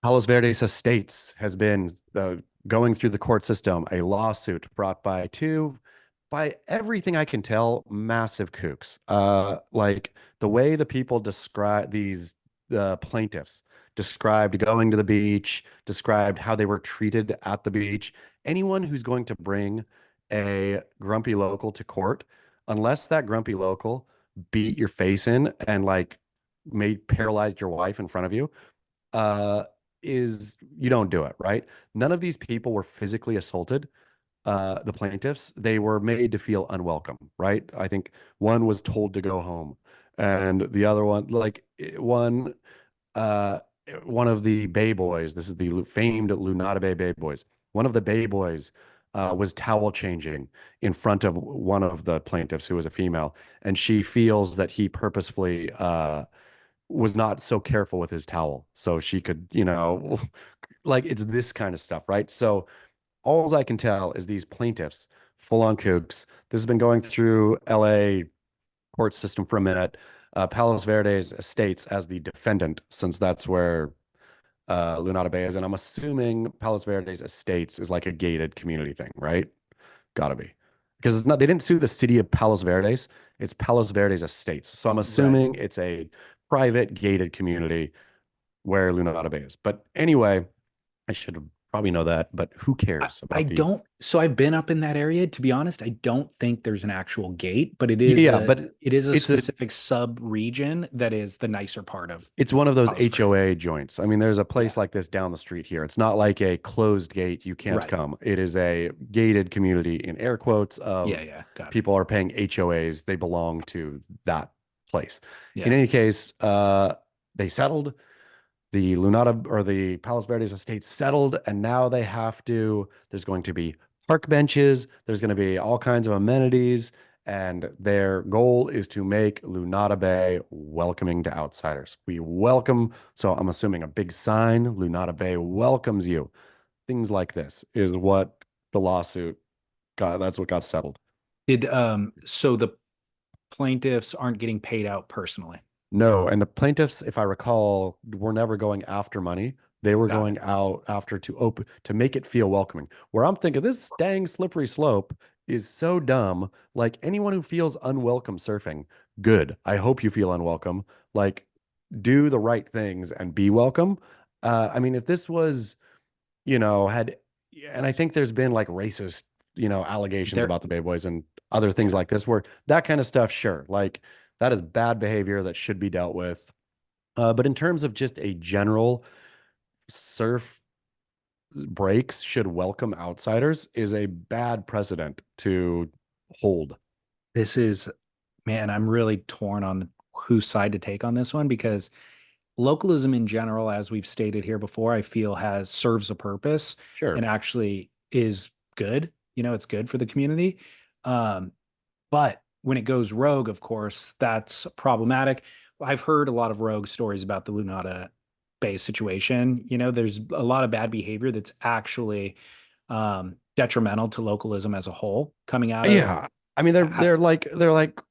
Palos Verdes Estates has been going through the court system, a lawsuit brought by everything I can tell, massive kooks. Like the way the people describe the plaintiffs described going to the beach, described how they were treated at the beach. Anyone who's going to bring a grumpy local to court, unless that grumpy local beat your face in and like paralyzed your wife in front of you, is you don't do it, right? None of these people were physically assaulted. The plaintiffs, they were made to feel unwelcome, right? I think one was told to go home, and the other one, uh, one of the Bay Boys, this is the famed Lunada Bay Boys. One of the Bay Boys was towel changing in front of one of the plaintiffs who was a female, and she feels that he purposefully was not so careful with his towel, so she could, like it's this kind of stuff, right? So all I can tell is these plaintiffs, full on kooks. This has been going through LA court system for a minute. Palos Verdes Estates as the defendant, since that's where Lunada Bay is. And I'm assuming Palos Verdes Estates is like a gated community thing, right? Gotta be. Because it's not, they didn't sue the city of Palos Verdes, it's Palos Verdes Estates. So I'm assuming it's a private gated community where Lunada Bay is. But anyway, I should have probably know that, but who cares about So I've been up in that area. To be honest, I don't think there's an actual gate, but it is a specific sub region that is the nicer part of. It's one of those HOA joints. I mean, there's a place like this down the street here. It's not like a closed gate. You can't come. It is a gated community in air quotes of people are paying HOAs. They belong to that place. In any case, they settled. The Lunada or the Palos Verdes Estate settled, and now there's going to be park benches. There's going to be all kinds of amenities, and their goal is to make Lunada Bay welcoming to outsiders. So I'm assuming a big sign, Lunada Bay welcomes you. Things like this is what the lawsuit got. That's what got settled. So the plaintiffs aren't getting paid out personally? No, and the plaintiffs, if I recall, were never going after money. They were going out after to make it feel welcoming. Where I'm thinking this dang slippery slope is so dumb. Like anyone who feels unwelcome surfing, good. I hope you feel unwelcome. Like do the right things and be welcome. I mean, if this was, and I think there's been like racist, allegations about the Bay Boys and other things like this, where that kind of stuff, sure. Like, that is bad behavior that should be dealt with. But in terms of just a general surf breaks should welcome outsiders is a bad precedent to hold. Man, I'm really torn on whose side to take on this one, because localism in general, as we've stated here before, I feel serves a purpose and actually is good. It's good for the community. But when it goes rogue, of course, that's problematic. I've heard a lot of rogue stories about the Lunada Bay situation. There's a lot of bad behavior that's actually detrimental to localism as a whole coming out of. I mean, they're like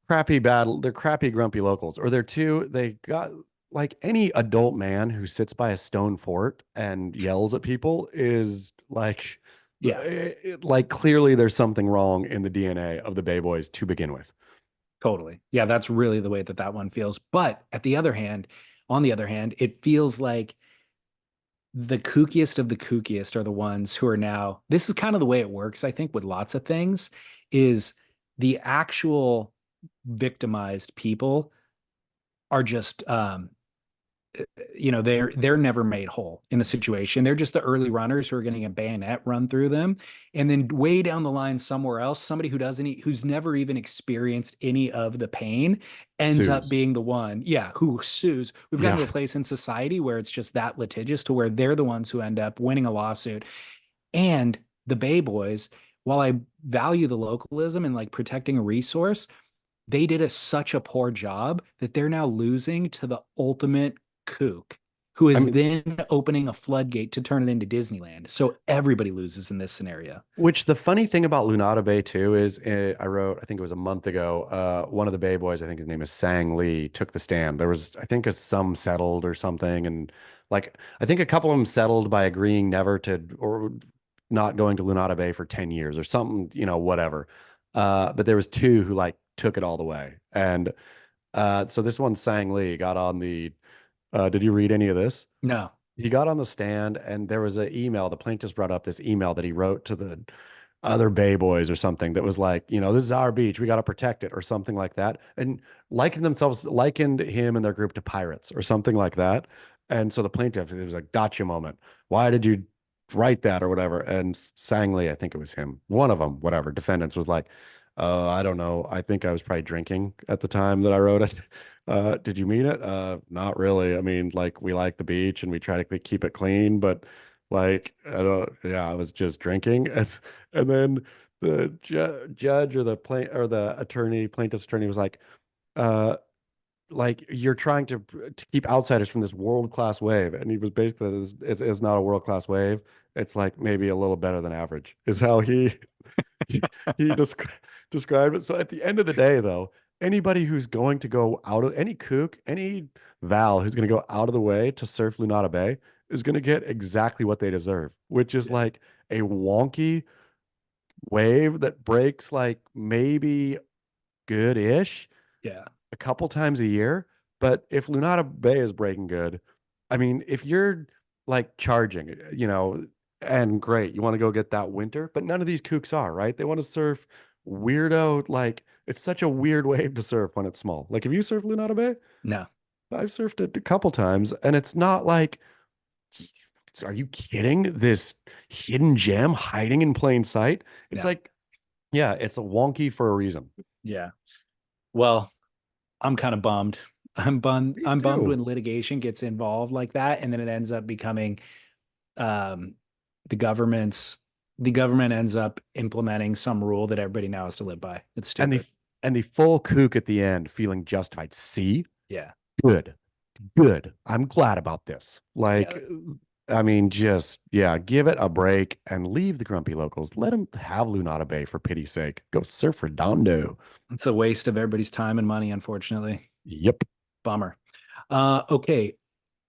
crappy they're crappy grumpy locals, or they got like any adult man who sits by a stone fort and yells at people is like, like clearly there's something wrong in the DNA of the Bay Boys to begin with. Totally. Yeah, that's really the way that that one feels. But on the other hand, it feels like the kookiest of the kookiest are the ones who are now, this is kind of the way it works, I think, with lots of things, is the actual victimized people are just they're never made whole in the situation. They're just the early runners who are getting a bayonet run through them, and then way down the line somewhere else, somebody who's never even experienced any of the pain ends up Sues. being the one, yeah, who sues. We've gotten to Yeah. a place in society where it's just that litigious to where they're the ones who end up winning a lawsuit. And the Bay Boys, while I value the localism and like protecting a resource, they did such a poor job that they're now losing to the ultimate kook, who I is mean, then opening a floodgate to turn it into Disneyland. So everybody loses in this scenario. which the funny thing about Lunada Bay too is I wrote, I think it was a month ago, one of the Bay Boys, I think his name is Sang Lee, took the stand. There was, I think, a some settled or something. And like, I think a couple of them settled by agreeing never to, or not going to Lunada Bay for 10 years or something, whatever. But there was two who like took it all the way. And so this one, Sang Lee, got on did you read any of this? No. He got on the stand and there was an email. The plaintiffs brought up this email that he wrote to the other Bay Boys or something that was like, this is our beach. We got to protect it or something like that. And likened him and their group to pirates or something like that. And so the plaintiff, it was a gotcha moment. Why did you write that or whatever? And Sangli, I think it was him, one of them, whatever, defendants was like, I don't know. I think I was probably drinking at the time that I wrote it. Did you mean it? Not really. I mean, like we like the beach and we try to keep it clean, but like yeah, I was just drinking. And then the judge or the plaintiff's attorney was uh, like you're trying to keep outsiders from this world-class wave. And he was basically, it's not a world-class wave. It's like maybe a little better than average is how he described it. So at the end of the day, though, anybody who's going to go out of any kook, any Val who's going to go out of the way to surf Lunada Bay is going to get exactly what they deserve, which is Yeah. like a wonky wave that breaks like maybe good-ish Yeah. a couple times a year. But if Lunada Bay is breaking good, I mean, if you're like charging, and great, you want to go get that winter, but none of these kooks are, right? They want to surf weirdo, like it's such a weird wave to surf when it's small. Like, have you surfed Lunada Bay? No. I've surfed it a couple times, and it's not like, are you kidding? This hidden gem hiding in plain sight. It's No. like, yeah, it's a wonky for a reason. Yeah. Well, I'm kind of bummed. Me I'm bummed too. when litigation gets involved like that, and then it ends up becoming um, the government's the government ends up implementing some rule that everybody now has to live by. It's And stupid. the full kook at the end feeling justified. See, Yeah. good, good. I'm glad about this. Like, Yeah. I mean, just yeah, give it a break and leave the grumpy locals. Let them have Lunada Bay for pity's sake. Go surf Redondo. It's a waste of everybody's time and money, unfortunately. Yep. Bummer. Okay.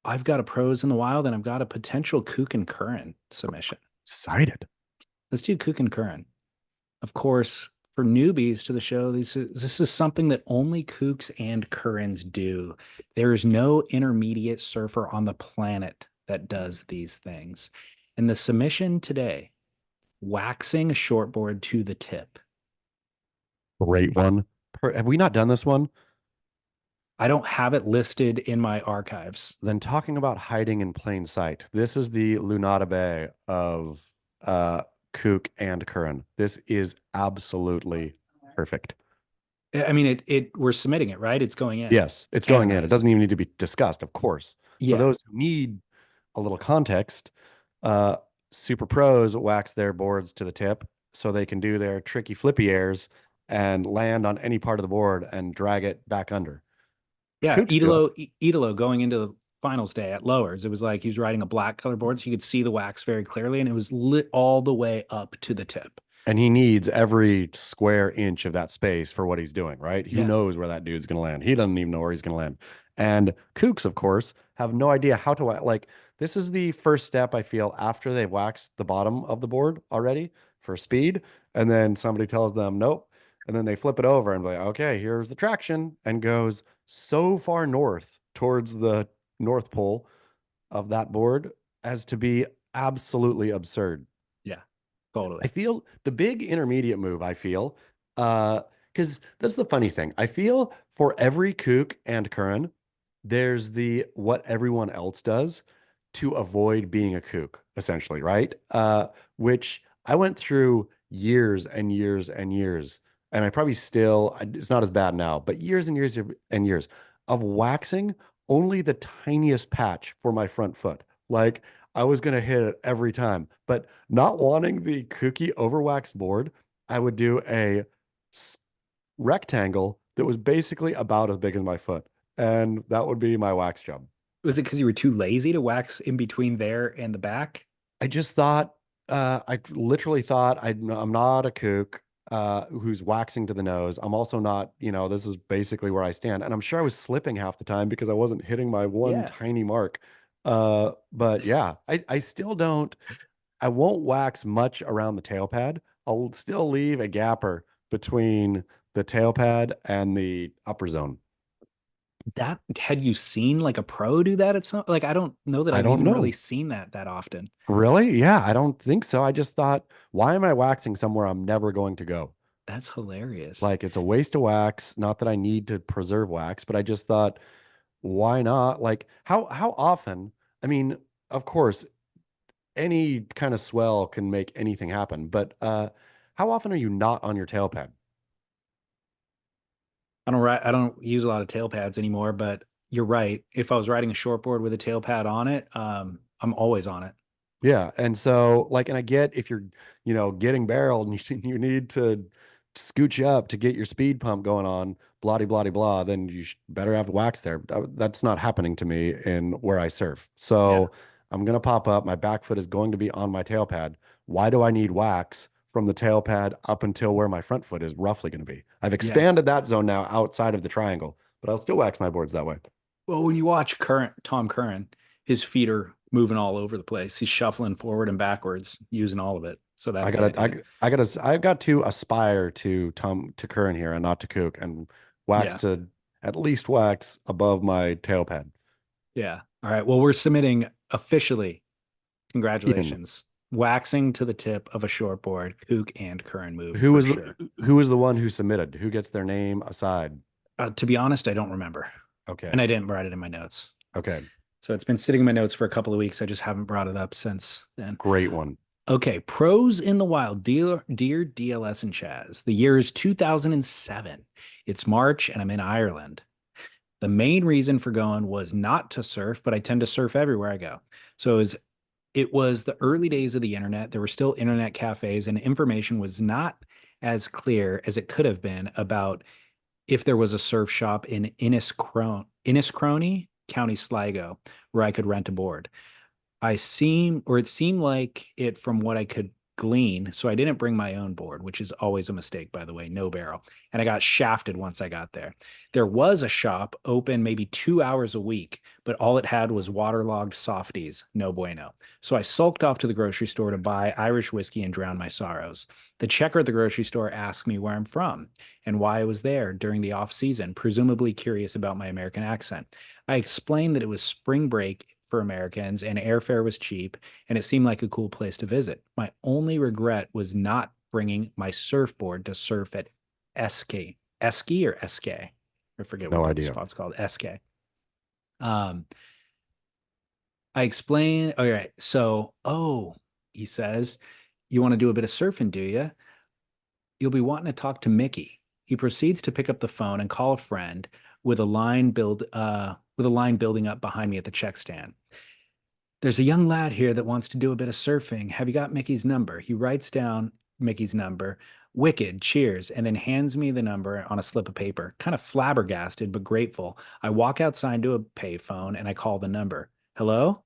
I've got a pros in the wild and I've got a potential Kook and Curran submission. Excited. Let's do Kook and Curran. Of course, for newbies to the show, this is something that only Kooks and Currans do. There is no intermediate surfer on the planet that does these things. And the submission today, waxing a shortboard to the tip. Great one. Have we not done this one? I don't have it listed in my archives. Then talking about hiding in plain sight. This is the Lunada Bay of Kook and Curran. This is absolutely perfect. I mean, we're submitting it, right? It's going in. Yes, it's going in. It canonized. doesn't even need to be discussed, of course. For Yeah. those who need a little context, super pros wax their boards to the tip so they can do their tricky flippy airs and land on any part of the board and drag it back under. Yeah, Kooks do it. Idolo going into the finals day at Lowers, it was like he was riding a black color board, so you could see the wax very clearly, and it was lit all the way up to the tip. And he needs every square inch of that space for what he's doing, right? Who Yeah. knows where that dude's going to land? He doesn't even know where he's going to land. And kooks, of course, have no idea how to like. This is the first step, I feel, after they've waxed the bottom of the board already for speed. And then somebody tells them, nope, And then they flip it over and be like, okay, here's the traction, and goes so far north towards the North Pole of that board as to be absolutely absurd. Yeah, I totally. feel the big intermediate move, I feel, because that's the funny thing. I feel for every kook and Curran, there's the what everyone else does to avoid being a kook, essentially, right? Which I went through years and years and years, and I probably still, it's not as bad now, but years and years and years of waxing only the tiniest patch for my front foot. Like I was gonna hit it every time, but not wanting the kooky overwaxed board, I would do a rectangle that was basically about as big as my foot, and that would be my wax job. Was it because you were too lazy to wax in between there and the back? I just thought, I literally thought I'm not a kook who's waxing to the nose. I'm also not, this is basically where I stand. And I'm sure I was slipping half the time because I wasn't hitting my one Yeah. tiny mark. But yeah, I still don't, I won't wax much around the tail pad. I'll still leave a gapper between the tail pad and the upper zone. That had you seen like a pro do that at some like I don't know that I I've don't even really know. seen that often. Really? Yeah, I don't think so. I just thought, why am I waxing somewhere I'm never going to go? That's hilarious. Like it's a waste of wax. Not that I need to preserve wax, but I just thought, why not? Like how often? I mean, of course, any kind of swell can make anything happen, but how often are you not on your tail pad? I don't use a lot of tail pads anymore, but you're right. If I was riding a shortboard with a tail pad on it, I'm always on it. Yeah. And so like, and I get if you're, getting barreled and you need to scooch you up to get your speed pump going on, blah, blah, blah, then you better have wax there. That's not happening to me in where I surf. Yeah. So I'm going to pop up. My back foot is going to be on my tail pad. Why do I need wax from the tail pad up until where my front foot is roughly going to be? I've Yeah. expanded that zone now outside of the triangle, but I'll still wax my boards that way. Well, when you watch Tom Curran, his feet are moving all over the place. He's shuffling forward and backwards, using all of it. So I that's the gotta, idea. I've got to aspire to Curran here and not to Kook and wax Yeah. to at least wax above my tail pad. Yeah. All right. Well, we're submitting officially. In Congratulations. Waxing to the tip of a shortboard, kook and Curran move who for was sure. who was the one who submitted? Who gets their name aside? To be honest, I don't remember. Okay. And I didn't write it in my notes. Okay. So it's been sitting in my notes for a couple of weeks. I just haven't brought it up since then. Great one. Okay, pros in the wild. Dear DLS and Chaz, the year is 2007. It's March and I'm in Ireland. The main reason for going was not to surf, but I tend to surf everywhere I go. So it was the early days of the internet. There were still internet cafes, and information was not as clear as it could have been about if there was a surf shop in Inniscrony, County Sligo, where I could rent a board. It seemed like it from what I could glean. So I didn't bring my own board, which is always a mistake, by the way, no barrel. And I got shafted once I got there. There was a shop open maybe 2 hours a week, but all it had was waterlogged softies, no bueno. So I sulked off to the grocery store to buy Irish whiskey and drown my sorrows. The checker at the grocery store asked me where I'm from and why I was there during the off season, presumably curious about my American accent. I explained that it was spring break for Americans and airfare was cheap and it seemed like a cool place to visit. My only regret was not bringing my surfboard to surf at SK. Esky or SK? I forget No what that idea. spot's called. SK. I explain. All right. So, he says, you want to do a bit of surfing, do you? You'll be wanting to talk to Mickey. He proceeds to pick up the phone and call a friend with a line building up behind me at the check stand. There's a young lad here that wants to do a bit of surfing. Have you got Mickey's number? He writes down Mickey's number. Wicked, cheers, and then hands me the number on a slip of paper. Kind of flabbergasted, but grateful. I walk outside to a payphone and I call the number. Hello?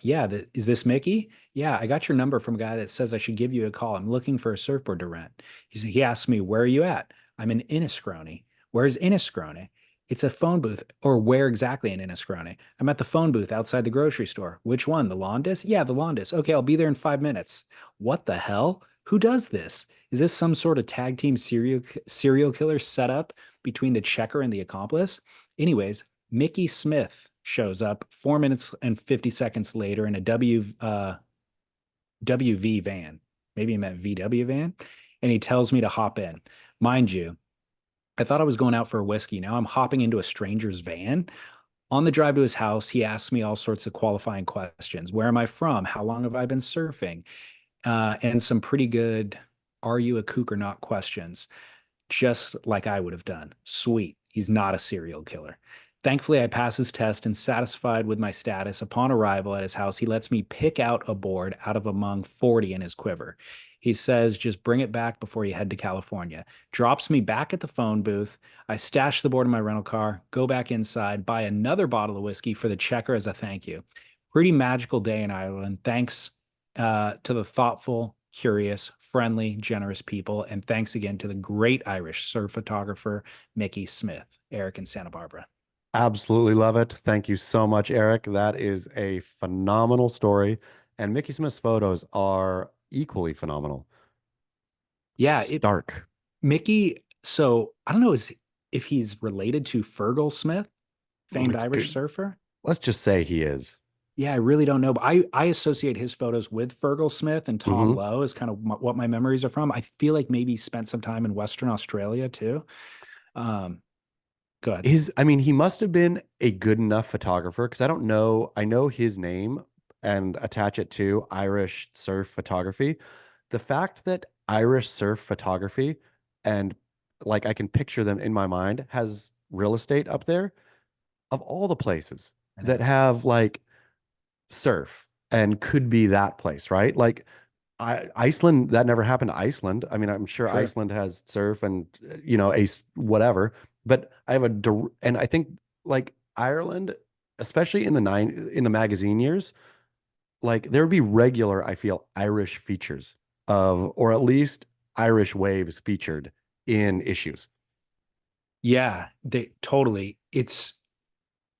Yeah, is this Mickey? Yeah, I got your number from a guy that says I should give you a call. I'm looking for a surfboard to rent. He asked me, where are you at? I'm in Inniscrony. Where's Inniscrony? It's a phone booth. Or where exactly in Inniscrony? I'm at the phone booth outside the grocery store. Which one? The Londis? Yeah, the Londis. Okay, I'll be there in 5 minutes. What the hell? Who does this? Is this some sort of tag team serial killer setup between the checker and the accomplice? Anyways, Mickey Smith shows up 4 minutes and 50 seconds later in a WV van. Maybe he meant VW van. And he tells me to hop in. Mind you, I thought I was going out for a whiskey. Now I'm hopping into a stranger's van. On the drive to his house, he asked me all sorts of qualifying questions. Where am I from? How long have I been surfing? And some pretty good, are you a kook or not questions, just like I would have done. Sweet. He's not a serial killer. Thankfully, I pass his test and satisfied with my status. Upon arrival at his house, he lets me pick out a board out of among 40 in his quiver. He says, just bring it back before you head to California. Drops me back at the phone booth. I stash the board in my rental car, go back inside, buy another bottle of whiskey for the checker as a thank you. Pretty magical day in Ireland. Thanks to the thoughtful, curious, friendly, generous people. And thanks again to the great Irish surf photographer, Mickey Smith, Eric in Santa Barbara. Absolutely love it. Thank you so much, Eric. That is a phenomenal story. And Mickey Smith's photos are equally phenomenal. Yeah. Stark. Mickey, so I don't know if he's related to Fergal Smith, famed Irish surfer. Let's just say he is. Yeah, I really don't know, but I associate his photos with Fergal Smith and Tom Lowe is kind of what my memories are from. I feel like maybe he spent some time in Western Australia too. Go ahead. He must have been a good enough photographer because I don't know. I know his name and attach it to Irish surf photography. The fact that Irish surf photography and like I can picture them in my mind has real estate up there of all the places that have like surf and could be that place, right? Like Iceland, that never happened to Iceland. I mean, I'm sure Iceland has surf and whatever, but I have and I think like Ireland, especially in the magazine years, like there would be regular, I feel, Irish features or at least Irish waves featured in issues. Yeah, they totally. It's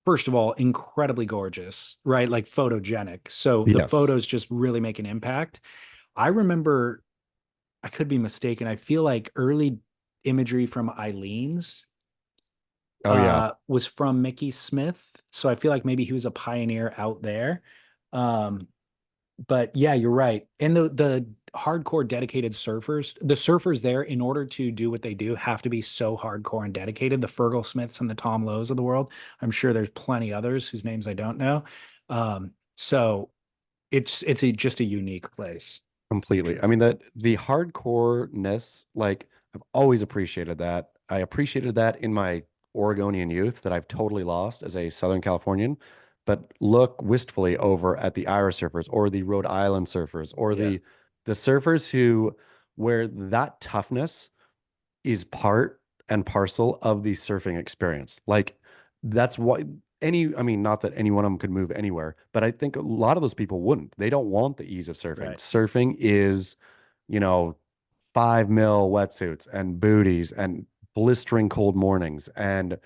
first of all incredibly gorgeous, right? Like photogenic. So the photos just really make an impact. I remember, I could be mistaken. I feel like early imagery from 𝐼𝐿𝐼𝐻𝐿's was from Mickey Smith. So I feel like maybe he was a pioneer out there. But yeah, you're right. And the hardcore dedicated surfers, the surfers there, in order to do what they do, have to be so hardcore and dedicated. The Fergal Smiths and the Tom Lows of the world. I'm sure there's plenty others whose names I don't know. So it's just a unique place. Completely. I mean, that the hardcoreness, like I've always appreciated that. I appreciated that in my Oregonian youth that I've totally lost as a Southern Californian. But look wistfully over at the Irish surfers or the Rhode Island surfers or the surfers where that toughness is part and parcel of the surfing experience. Like that's what not that any one of them could move anywhere, but I think a lot of those people wouldn't. They don't want the ease of surfing. Right. Surfing is, 5 mil wetsuits and booties and blistering cold mornings and,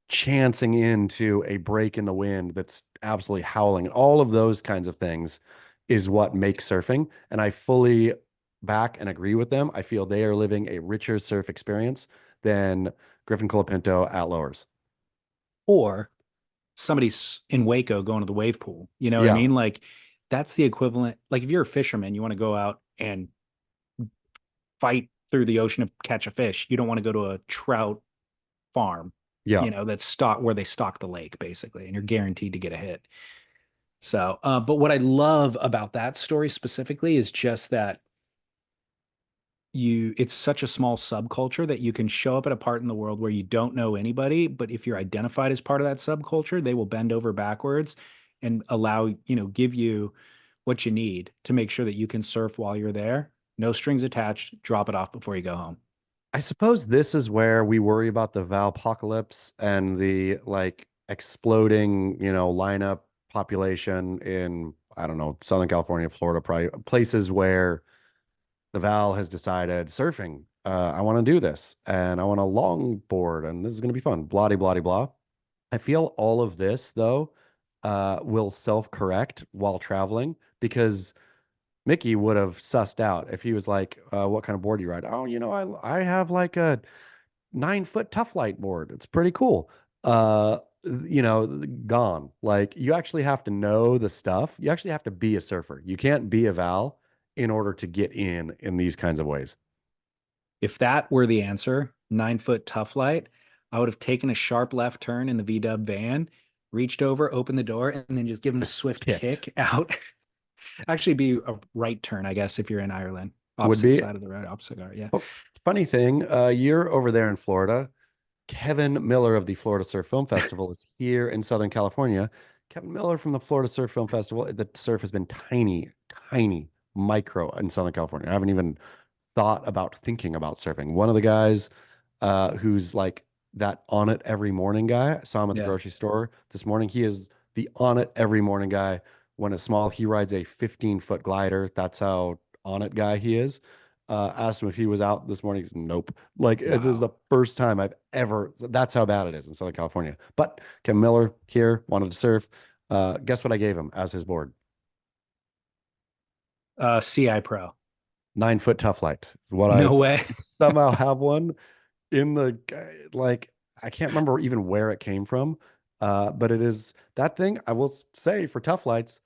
chancing into a break in the wind that's absolutely howling. And all of those kinds of things is what makes surfing. And I fully back and agree with them. I feel they are living a richer surf experience than Griffin Colapinto at Lowers. Or somebody's in Waco going to the wave pool. You know what I mean? Like that's the equivalent. Like if you're a fisherman, you want to go out and fight through the ocean to catch a fish. You don't want to go to a trout farm, that's where they stock the lake basically, and you're guaranteed to get a hit. So, but what I love about that story specifically is just that it's such a small subculture that you can show up at a part in the world where you don't know anybody, but if you're identified as part of that subculture, they will bend over backwards and give you what you need to make sure that you can surf while you're there. No strings attached, drop it off before you go home. I suppose this is where we worry about the Valpocalypse and the like exploding, lineup population in, I don't know, Southern California, Florida, probably places where the Val has decided surfing. I want to do this and I want a longboard and this is going to be fun. Blah, blah, blah, blah. I feel all of this though will self-correct while traveling because Mickey would have sussed out if he was like, what kind of board do you ride? Oh, I have like a 9 foot tough light board. It's pretty cool. Uh, gone. Like you actually have to know the stuff. You actually have to be a surfer. You can't be a Val in order to get in these kinds of ways. If that were the answer, 9 foot tough light, I would have taken a sharp left turn in the V-Dub van, reached over, opened the door, and then just given a swift Kicked. kick out. Actually, be a right turn, I guess, if you're in Ireland. Would Opposite be. side of the road, opposite guard. Yeah. Oh, funny thing, you're over there in Florida. Kevin Miller of the Florida Surf Film Festival is here in Southern California. Kevin Miller from the Florida Surf Film Festival. The surf has been tiny, tiny, micro in Southern California. I haven't even thought about thinking about surfing. One of the guys who's like that on it every morning guy. I saw him at the Yeah. grocery store this morning. He is the on it every morning guy. When it's small, he rides a 15-foot glider. That's how on it guy he is. Asked him if he was out this morning. He said, nope. Like it is Wow. the first time I've ever. That's how bad it is in Southern California. But Kevin Miller here wanted to surf. Guess what I gave him as his board? CI Pro. 9 foot tough light. What No I way. somehow have one in the like I can't remember even where it came from. But it is that thing. I will say for tough lights,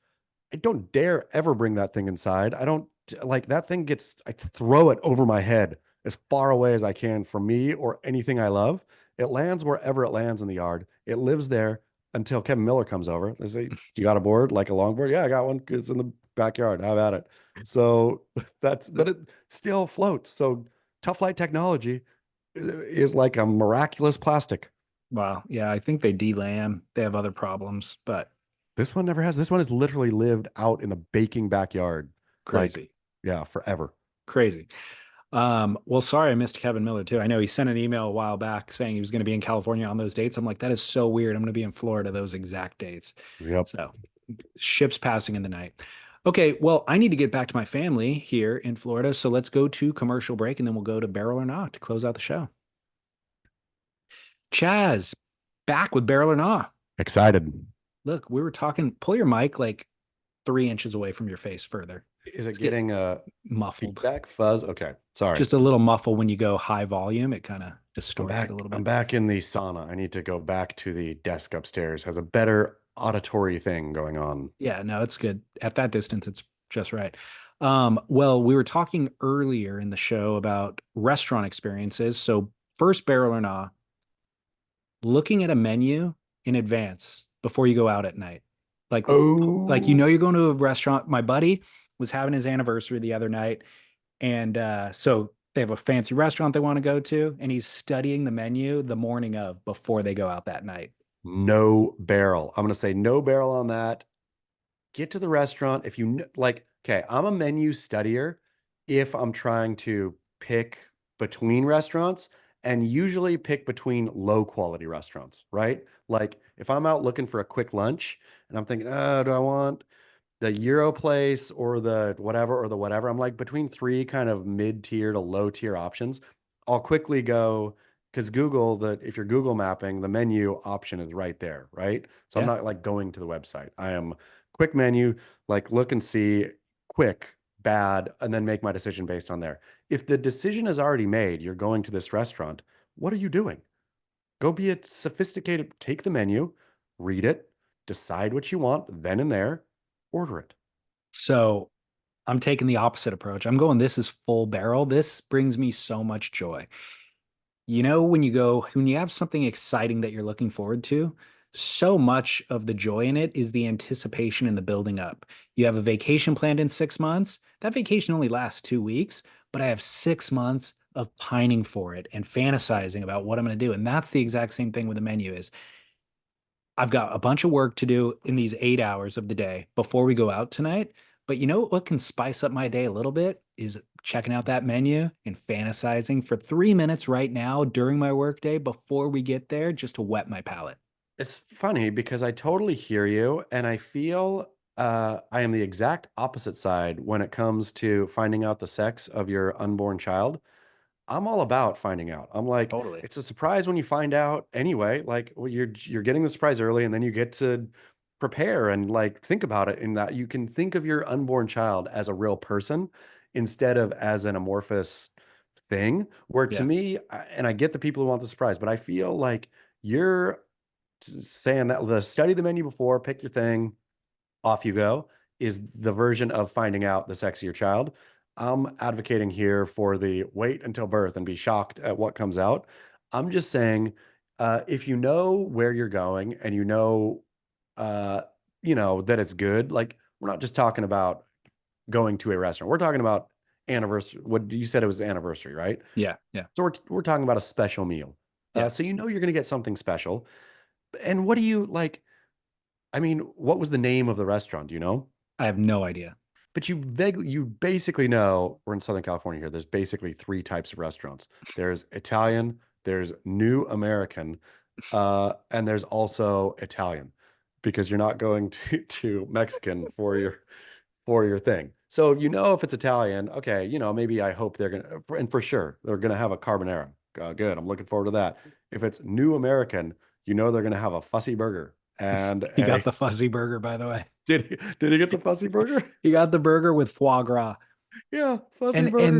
I don't dare ever bring that thing inside. I don't like that thing gets I throw it over my head as far away as I can from me or anything I love. It lands wherever it lands in the yard. It lives there until Kevin Miller comes over. They say, you got a board, like a longboard? Yeah, I got one. It's in the backyard. How about it? So but it still floats. So tough light technology is like a miraculous plastic. Wow. Yeah, I think they delam. They have other problems, but This one never has. This one has literally lived out in the baking backyard. Like, crazy. yeah, forever. Crazy. Well, sorry I missed Kevin Miller too. I know he sent an email a while back saying he was going to be in California on those dates. I'm like, that is so weird. I'm going to be in Florida those exact dates. Yep. So ships passing in the night. Okay, well, I need to get back to my family here in Florida. So let's go to commercial break and then we'll go to Barrel or Not to close out the show. Chaz, back with Barrel or Not. Excited. Look, we were talking, pull your mic like 3 inches away from your face further. Is it Let's get getting a muffled. feedback fuzz? Okay. Sorry. Just a little muffle when you go high volume. It kind of I'm distorts back. it a little I'm bit. back in the sauna. I need to go back to the desk upstairs. Has a better auditory thing going on. Yeah, no, it's good. At that distance, it's just right. Well, we were talking earlier in the show about restaurant experiences. So first barrel or not, looking at a menu in advance before you go out at night. Like Oh, you're going to a restaurant. My buddy was having his anniversary the other night. And so they have a fancy restaurant they want to go to, and he's studying the menu the morning of before they go out that night. no barrel. I'm going to say no barrel on that. Get to the restaurant. If you like, okay, I'm a menu studier if I'm trying to pick between restaurants and usually pick between low quality restaurants, right? Like if I'm out looking for a quick lunch and I'm thinking, oh, do I want the Euro place or the whatever? I'm like between three kind of mid-tier to low-tier options. I'll quickly go because if you're Google mapping, the menu option is right there, right? So I'm Yeah. not like going to the website. I am quick menu, like look and see, quick, bad, and then make my decision based on there. If the decision is already made, you're going to this restaurant, what are you doing? Go be a sophisticated, take the menu, read it, decide what you want, then and there, order it. So I'm taking the opposite approach. I'm going, this is full barrel. This brings me so much joy. You know, when you have something exciting that you're looking forward to, so much of the joy in it is the anticipation and the building up. You have a vacation planned in 6 months. That vacation only lasts 2 weeks, but I have 6 months of pining for it and fantasizing about what I'm going to do. And that's the exact same thing with the menu is I've got a bunch of work to do in these 8 hours of the day before we go out tonight. But you know what can spice up my day a little bit is checking out that menu and fantasizing for 3 minutes right now during my workday before we get there just to whet my palate. It's funny because I totally hear you, and I feel I am the exact opposite side when it comes to finding out the sex of your unborn child. I'm all about finding out. I'm like, Totally. it's a surprise when you find out anyway. Like, well, you're getting the surprise early, and then you get to prepare and like think about it in that you can think of your unborn child as a real person instead of as an amorphous thing. Where to Yeah. me, and I get the people who want the surprise, but I feel like you're saying that the study the menu before, pick your thing, off you go, is the version of finding out the sex of your child. I'm advocating here for the wait until birth and be shocked at what comes out. I'm just saying, if you know where you're going and uh, you know that it's good. Like we're not just talking about going to a restaurant. We're talking about anniversary. What you said it was anniversary, right? Yeah. Yeah. So we're talking about a special meal. Yeah. So you know you're going to get something special. And what do you like? I mean, what was the name of the restaurant? Do you know? I have no idea. But you basically know we're in Southern California here. There's basically three types of restaurants. There's Italian, there's New American, and there's also Italian, because you're not going to Mexican for your thing. So you know if it's Italian, okay, you know, maybe I hope they're gonna, and for sure they're gonna have a carbonara. Good, I'm looking forward to that. If it's New American, you know they're gonna have a fussy burger and He got a the fuzzy burger, by the way. did he get the fussy burger? He got the burger with foie gras. Yeah, fuzzy And burger.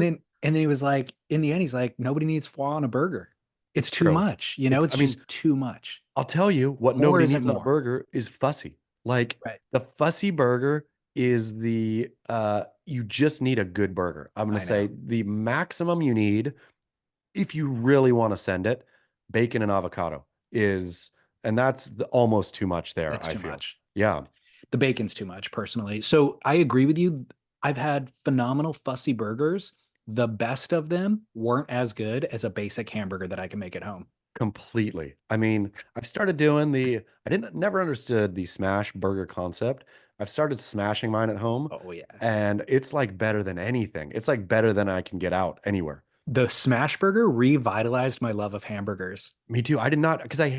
then he was like, in the end, he's like, nobody needs foie on a burger. It's too Gross. much. You know, It's, it's I mean, just too much. I'll tell you what More nobody isn't needs on a more. burger is fussy. Like Right. the fussy burger is the you just need a good burger. I'm gonna I say know. the maximum you need if you really want to send it, bacon and avocado is, and that's almost too much there, That's I too feel. much. Yeah. The bacon's too much, personally. So I agree with you. I've had phenomenal fussy burgers. The best of them weren't as good as a basic hamburger that I can make at home. Completely. I mean, I've started doing I didn't never understood the smash burger concept. I've started smashing mine at home, Oh, yeah. and it's like better than anything. It's like better than I can get out anywhere. The smash burger revitalized my love of hamburgers. Me too. I did not, because I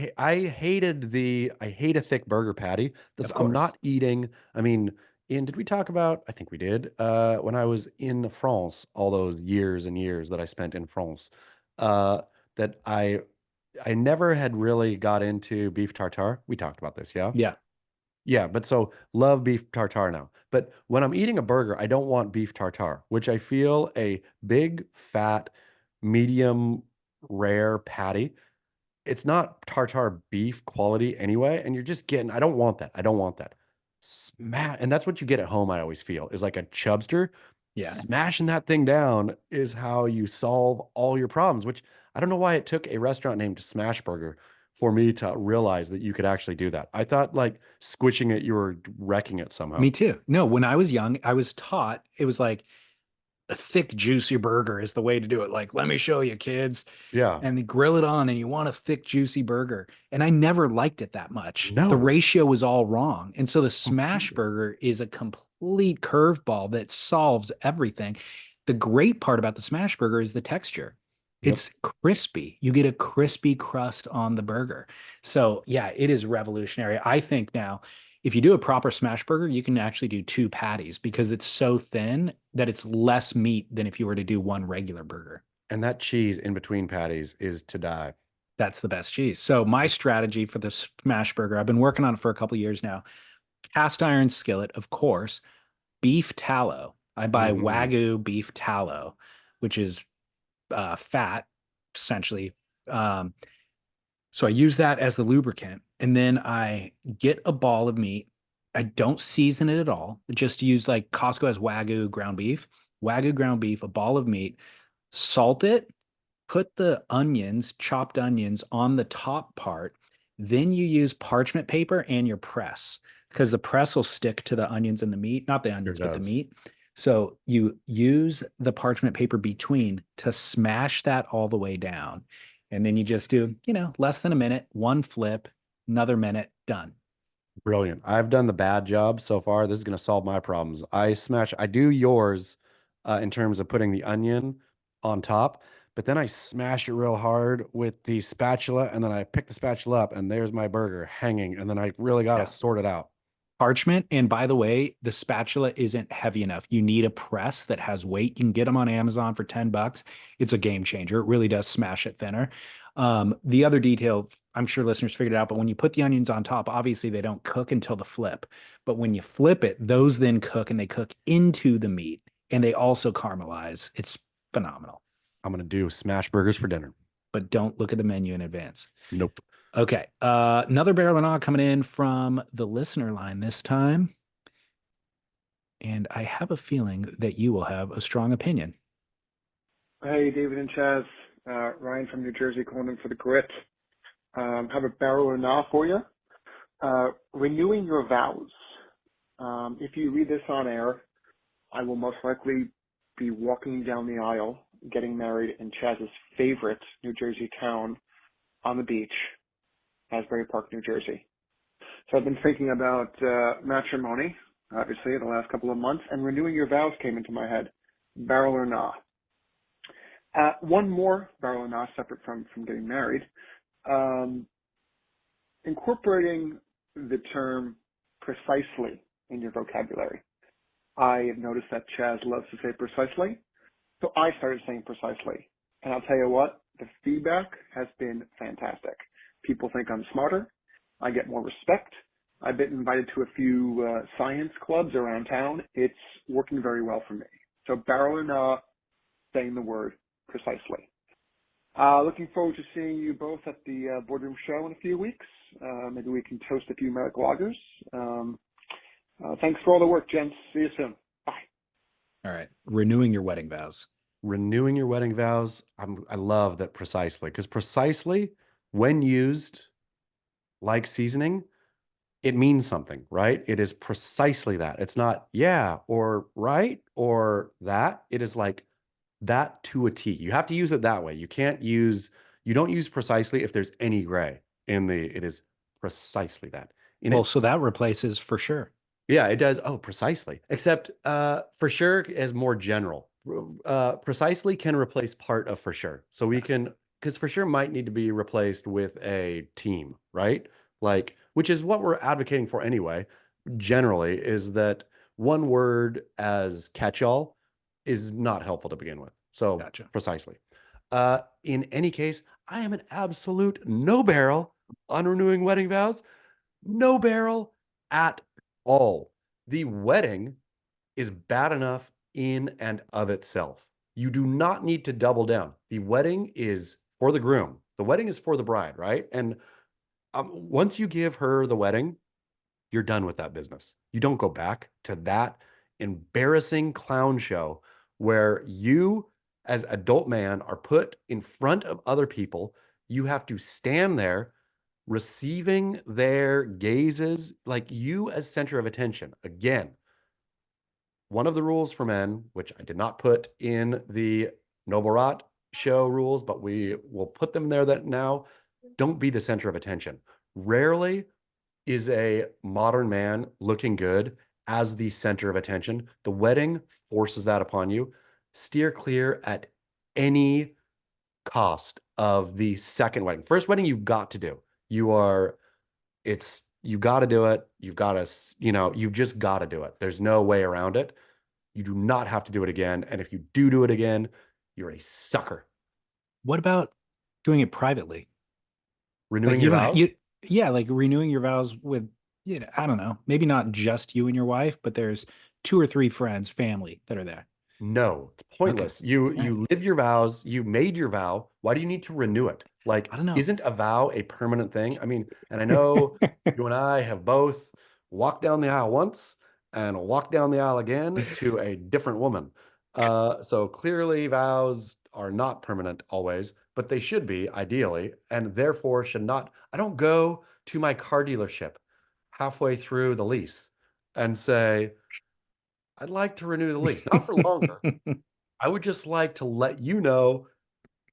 hate a thick burger patty. Of I'm course. not eating. I mean, did we talk about? I think we did. When I was in France, all those years and years that I spent in France, uh, that I never had really got into beef tartare. We talked about this, yeah? Yeah. Yeah, but so love beef tartare now. But when I'm eating a burger, I don't want beef tartare, which I feel a big, fat, medium rare patty. It's not tartare beef quality anyway, and you're just getting, I don't want that. I don't want that. And that's what you get at home, I always feel, is like a chubster. Yeah. Smashing that thing down is how you solve all your problems, which I don't know why it took a restaurant named Smash Burger for me to realize that you could actually do that. I thought like squishing it, you were wrecking it somehow. Me too. No, when I was young, I was taught it was like a thick, juicy burger is the way to do it. Like, let me show you, kids. Yeah. And they grill it on, and you want a thick, juicy burger. And I never liked it that much. The No. ratio was all wrong. And so the smash Completely. burger is a complete curveball that solves everything. The great part about the smash burger is the texture. Yep. It's crispy. You get a crispy crust on the burger. So, yeah, it is revolutionary. I think now, if you do a proper smash burger, you can actually do two patties because it's so thin that it's less meat than if you were to do one regular burger. And that cheese in between patties is to die. That's the best cheese. So my strategy for the smash burger, I've been working on it for a couple of years now. Cast iron skillet, of course, beef tallow. I buy Mhm. Wagyu beef tallow, which is fat, essentially. So I use that as the lubricant, and then I get a ball of meat. I don't season it at all. Just use like Costco has Wagyu ground beef, a ball of meat, salt it, put the onions, chopped onions on the top part. Then you use parchment paper and your press because the press will stick to the onions and the meat, not the onions, but the does. meat. So you use the parchment paper between to smash that all the way down. And then you just do, less than a minute, one flip, another minute, done. Brilliant. I've done the bad job so far. This is going to solve my problems. I do yours in terms of putting the onion on top, but then I smash it real hard with the spatula, and then I pick the spatula up, and there's my burger hanging, and then I really got to Yeah. sort it out. parchment. And by the way, the spatula isn't heavy enough. You need a press that has weight. You can get them on Amazon for $10. It's a game changer. It really does smash it thinner. The other detail, I'm sure listeners figured it out, but when you put the onions on top, obviously they don't cook until the flip. But when you flip it, those then cook and they cook into the meat and they also caramelize. It's phenomenal. I'm going to do smash burgers for dinner. But don't look at the menu in advance. Nope. Okay. Another barrel and agh coming in from the listener line this time. And I have a feeling that you will have a strong opinion. Hey, David and Chaz. Ryan from New Jersey calling in for the grit. Have a barrel or agh for you. Renewing your vows. If you read this on air, I will most likely be walking down the aisle, getting married in Chaz's favorite New Jersey town on the beach, Asbury Park, New Jersey. So I've been thinking about matrimony, obviously, the last couple of months, and renewing your vows came into my head. Barrel or agh. One more barrel or agh separate from getting married. Incorporating the term precisely in your vocabulary. I have noticed that Chaz loves to say precisely, so I started saying precisely. And I'll tell you what, the feedback has been fantastic. People think I'm smarter. I get more respect. I've been invited to a few science clubs around town. It's working very well for me. So barrel or agh, saying the word precisely. Looking forward to seeing you both at the boardroom show in a few weeks. Maybe we can toast a few Merrick lagers. Thanks for all the work, gents. See you soon. Bye. All right. Renewing your wedding vows. Renewing your wedding vows. I love that precisely, because precisely, when used like seasoning, it means something, right? It is precisely that. It's not yeah or right or that. It is like that to a T. You have to use it that way. You don't use precisely if there's any gray it is precisely that. So that replaces for sure. Yeah, it does. Oh, precisely. Except for sure is more general. Precisely can replace part of for sure. So we can, because for sure might need to be replaced with a team, right? Like, which is what we're advocating for anyway, generally, is that one word as catch-all is not helpful to begin with. So Gotcha. Precisely. In any case, I am an absolute no barrel on renewing wedding vows. No barrel at all. The wedding is bad enough in and of itself. You do not need to double down. The wedding is for the groom. The wedding is for the bride, right? And once you give her the wedding, you're done with that business. You don't go back to that embarrassing clown show where you, as adult man, are put in front of other people. You have to stand there receiving their gazes, like you as center of attention. Again, one of the rules for men, which I did not put in the Noble Rot show rules, but we will put them there, that now, don't be the center of attention. Rarely is a modern man looking good as the center of attention. The wedding forces that upon you. Steer clear at any cost of the second wedding. First wedding you've got to do. You got to do it. You've just got to do it. There's no way around it. You do not have to do it again. And if you do it again, you're a sucker. What about doing it privately? Renewing your vows? Like renewing your vows with, I don't know, maybe not just you and your wife, but there's 2 or 3 friends, family that are there. No, it's pointless. Okay. You live your vows. You made your vow. Why do you need to renew it? Like, I don't know. Isn't a vow a permanent thing? I mean, and I know you and I have both walked down the aisle once and walked down the aisle again to a different woman. So clearly vows are not permanent always, but they should be ideally, and therefore should not. I don't go to my car dealership halfway through the lease and say, I'd like to renew the lease, not for longer. I would just like to let you know,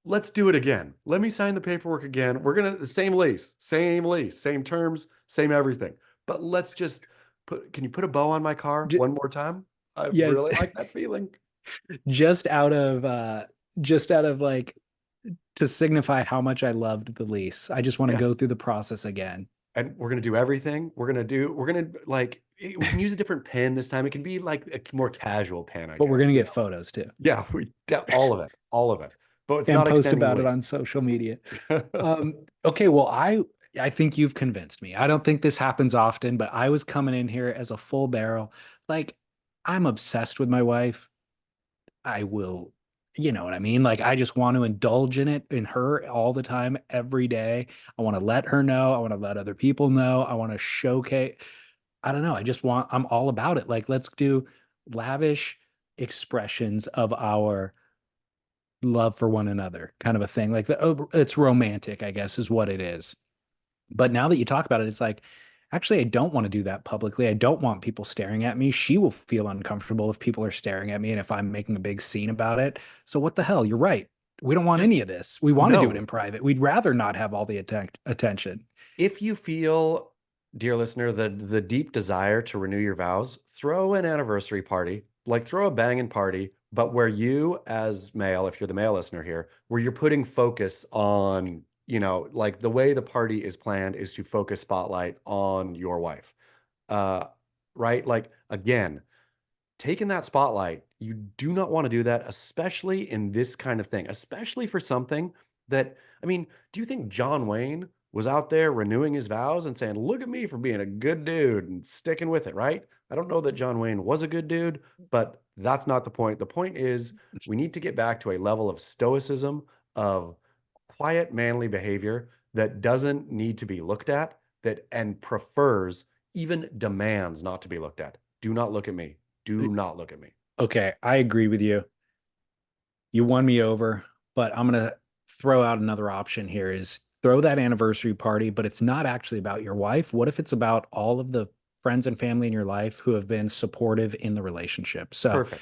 let's do it again. Let me sign the paperwork again. We're going to, the same lease, same terms, same everything. But let's just can you put a bow on my car one more time? I really like that feeling. Just out of like, to signify how much I loved the lease. I just want to go through the process again. And we're going to do everything. We're going to like We can use a different pen this time. It can be like a more casual pen, I But we're guess. gonna get photos too. Yeah, all of it, all of it. But it's And not post extending the about it on lease. social media. Okay, well, I think you've convinced me. I don't think this happens often, but I was coming in here as a full barrel. Like, I'm obsessed with my wife. I will, you know what I mean? Like, I just want to indulge in it, in her all the time, every day. I want to let her know. I want to let other people know. I want to showcase. I don't know. I'm all about it. Like, let's do lavish expressions of our love for one another, kind of a thing. Like, it's romantic, I guess, is what it is. But now that you talk about it, it's like, actually, I don't want to do that publicly. I don't want people staring at me. She will feel uncomfortable if people are staring at me and if I'm making a big scene about it. So what the hell? You're right. We don't want Just any of this. We want to do it no. in private. We'd rather not have all the attention. If you feel, dear listener, the deep desire to renew your vows, throw an anniversary party, like throw a banging party, but where you as male, if you're the male listener here, where you're putting focus on, like the way the party is planned is to focus spotlight on your wife. Uh, right? Like again, taking that spotlight, you do not want to do that, especially in this kind of thing, especially for something that, I mean, do you think John Wayne was out there renewing his vows and saying, look at me for being a good dude and sticking with it, right? I don't know that John Wayne was a good dude, but that's not the point. The point is we need to get back to a level of stoicism, of quiet, manly behavior that doesn't need to be looked at, that and prefers, even demands not to be looked at. Do not look at me. Do not look at me. Okay, I agree with you. You won me over, but I'm going to throw out another option here is throw that anniversary party, but it's not actually about your wife. What if it's about all of the friends and family in your life who have been supportive in the relationship? So Perfect.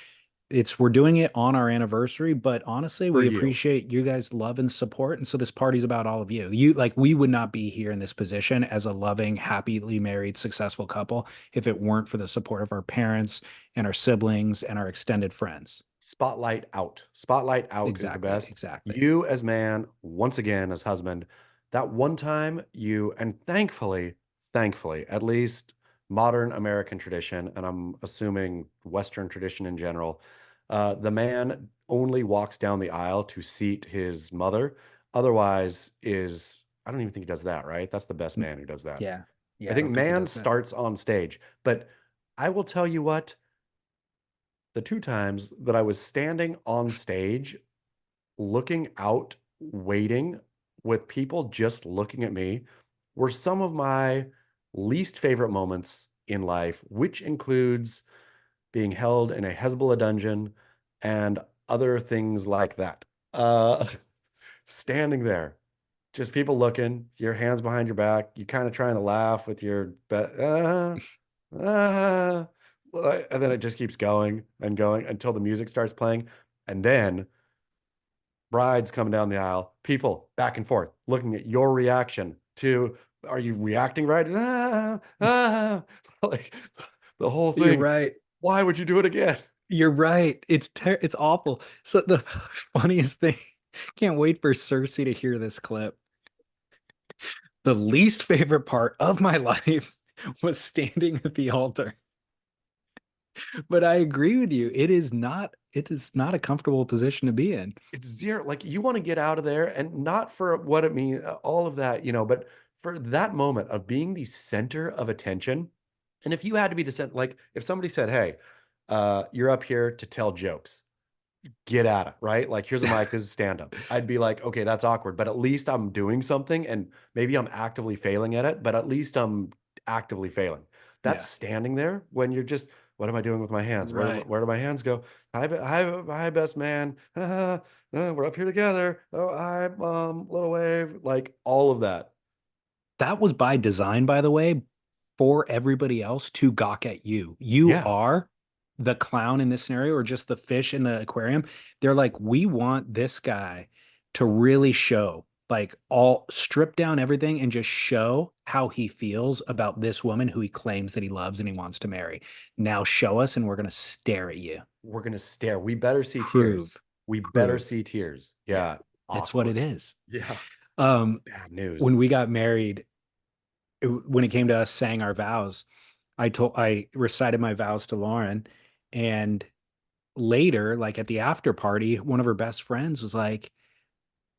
we're doing it on our anniversary, but honestly, For we you. appreciate you guys' love and support. And so this party's about all of you. We would not be here in this position as a loving, happily married, successful couple if it weren't for the support of our parents and our siblings and our extended friends. Spotlight out. Spotlight out is the best. Exactly. You as man, once again, as husband, that one time and thankfully, at least modern American tradition, and I'm assuming Western tradition in general, the man only walks down the aisle to seat his mother. Otherwise I don't even think he does that, right? That's the best man who does that. Yeah. I think man starts on stage, but I will tell you what, the two times that I was standing on stage, looking out, waiting with people just looking at me, were some of my least favorite moments in life, which includes being held in a Hezbollah dungeon and other things like that. Standing there, just people looking, your hands behind your back, you kind of trying to laugh with your and then it just keeps going and going until the music starts playing. And then brides coming down the aisle, people back and forth, looking at your reaction to, are you reacting right? Like the whole thing. You're right. Why would you do it again? You're right. It's awful. So the funniest thing, can't wait for Cersei to hear this clip. The least favorite part of my life was standing at the altar. But I agree with you. It is not a comfortable position to be in. It's zero. Like you want to get out of there, and not for what it means, all of that, but for that moment of being the center of attention. And if you had to be the center, like if somebody said, hey, you're up here to tell jokes, get at it, right? Like, here's a mic, this is stand up. I'd be like, okay, that's awkward, but at least I'm doing something, and maybe I'm actively failing at it, but at least I'm actively failing. That's standing there when you're just, what am I doing with my hands? Right. Where do my hands go? Hi, best man. We're up here together. Oh, hi, little wave. Like all of that. That was by design, by the way, for everybody else to gawk at you. You Yeah. are the clown in this scenario, or just the fish in the aquarium. They're like, we want this guy to really show, like, all strip down everything and just show how he feels about this woman who he claims that he loves and he wants to marry. Now show us, and we're going to stare at you. We're going to stare. We better see tears. Prove. We better see tears. Yeah. That's what it is. Yeah. Bad news. When we got married, when it came to us saying our vows, I recited my vows to Lauren, and later, like at the after party, one of her best friends was like,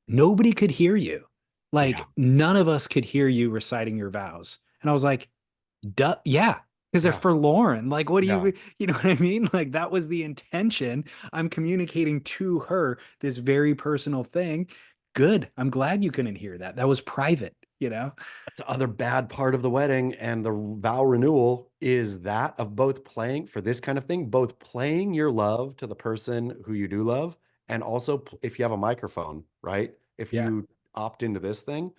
nobody could hear you. Yeah. Like none of us could hear you reciting your vows. And I was like, duh, yeah, because they're Yeah. for Lauren. Like, what do Yeah. you know what I mean? Like that was the intention. I'm communicating to her this very personal thing. Good. I'm glad you couldn't hear that. That was private, you know? That's the other bad part of the wedding and the vow renewal is that of both playing for this kind of thing, both playing your love to the person who you do love, and also if you have a microphone, right? If Yeah. you opt into this thing,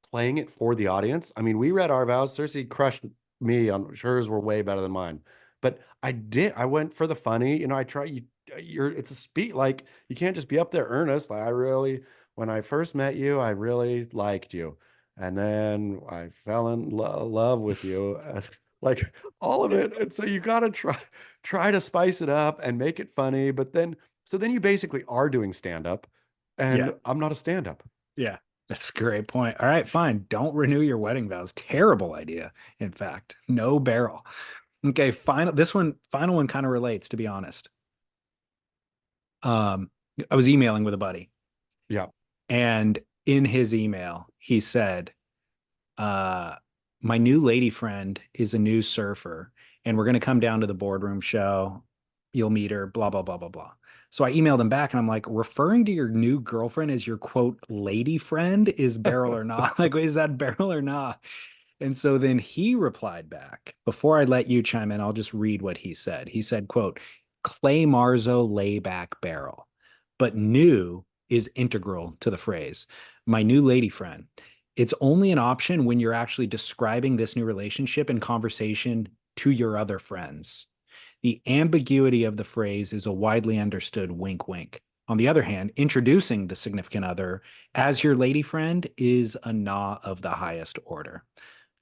playing it for the audience. I mean, we read our vows. Cersei crushed me on hers were way better than mine. But I went for the funny. You know, I try it's a speech, like you can't just be up there earnest. Like when I first met you, I really liked you. And then I fell in love with you. Like all of it. And so you gotta try to spice it up and make it funny. But then you basically are doing stand-up, Yeah. and I'm not a stand-up. Yeah. That's a great point. All right, fine. Don't renew your wedding vows. Terrible idea. In fact, no barrel. Okay, final one kind of relates, to be honest. I was emailing with a buddy, Yeah. and in his email, he said, uh, my new lady friend is a new surfer, and we're going to come down to the boardroom show. You'll meet her, blah, blah, blah, blah, blah. So I emailed him back and I'm like, referring to your new girlfriend as your quote, lady friend is barrel or not? Like, is that barrel or not? And so then he replied back, before I let you chime in, I'll just read what he said. He said, quote, 𝐿𝐼𝐻𝐲 layback barrel, but new is integral to the phrase. My new lady friend. It's only an option when you're actually describing this new relationship in conversation to your other friends. The ambiguity of the phrase is a widely understood wink, wink. On the other hand, introducing the significant other as your lady friend is a nah of the highest order.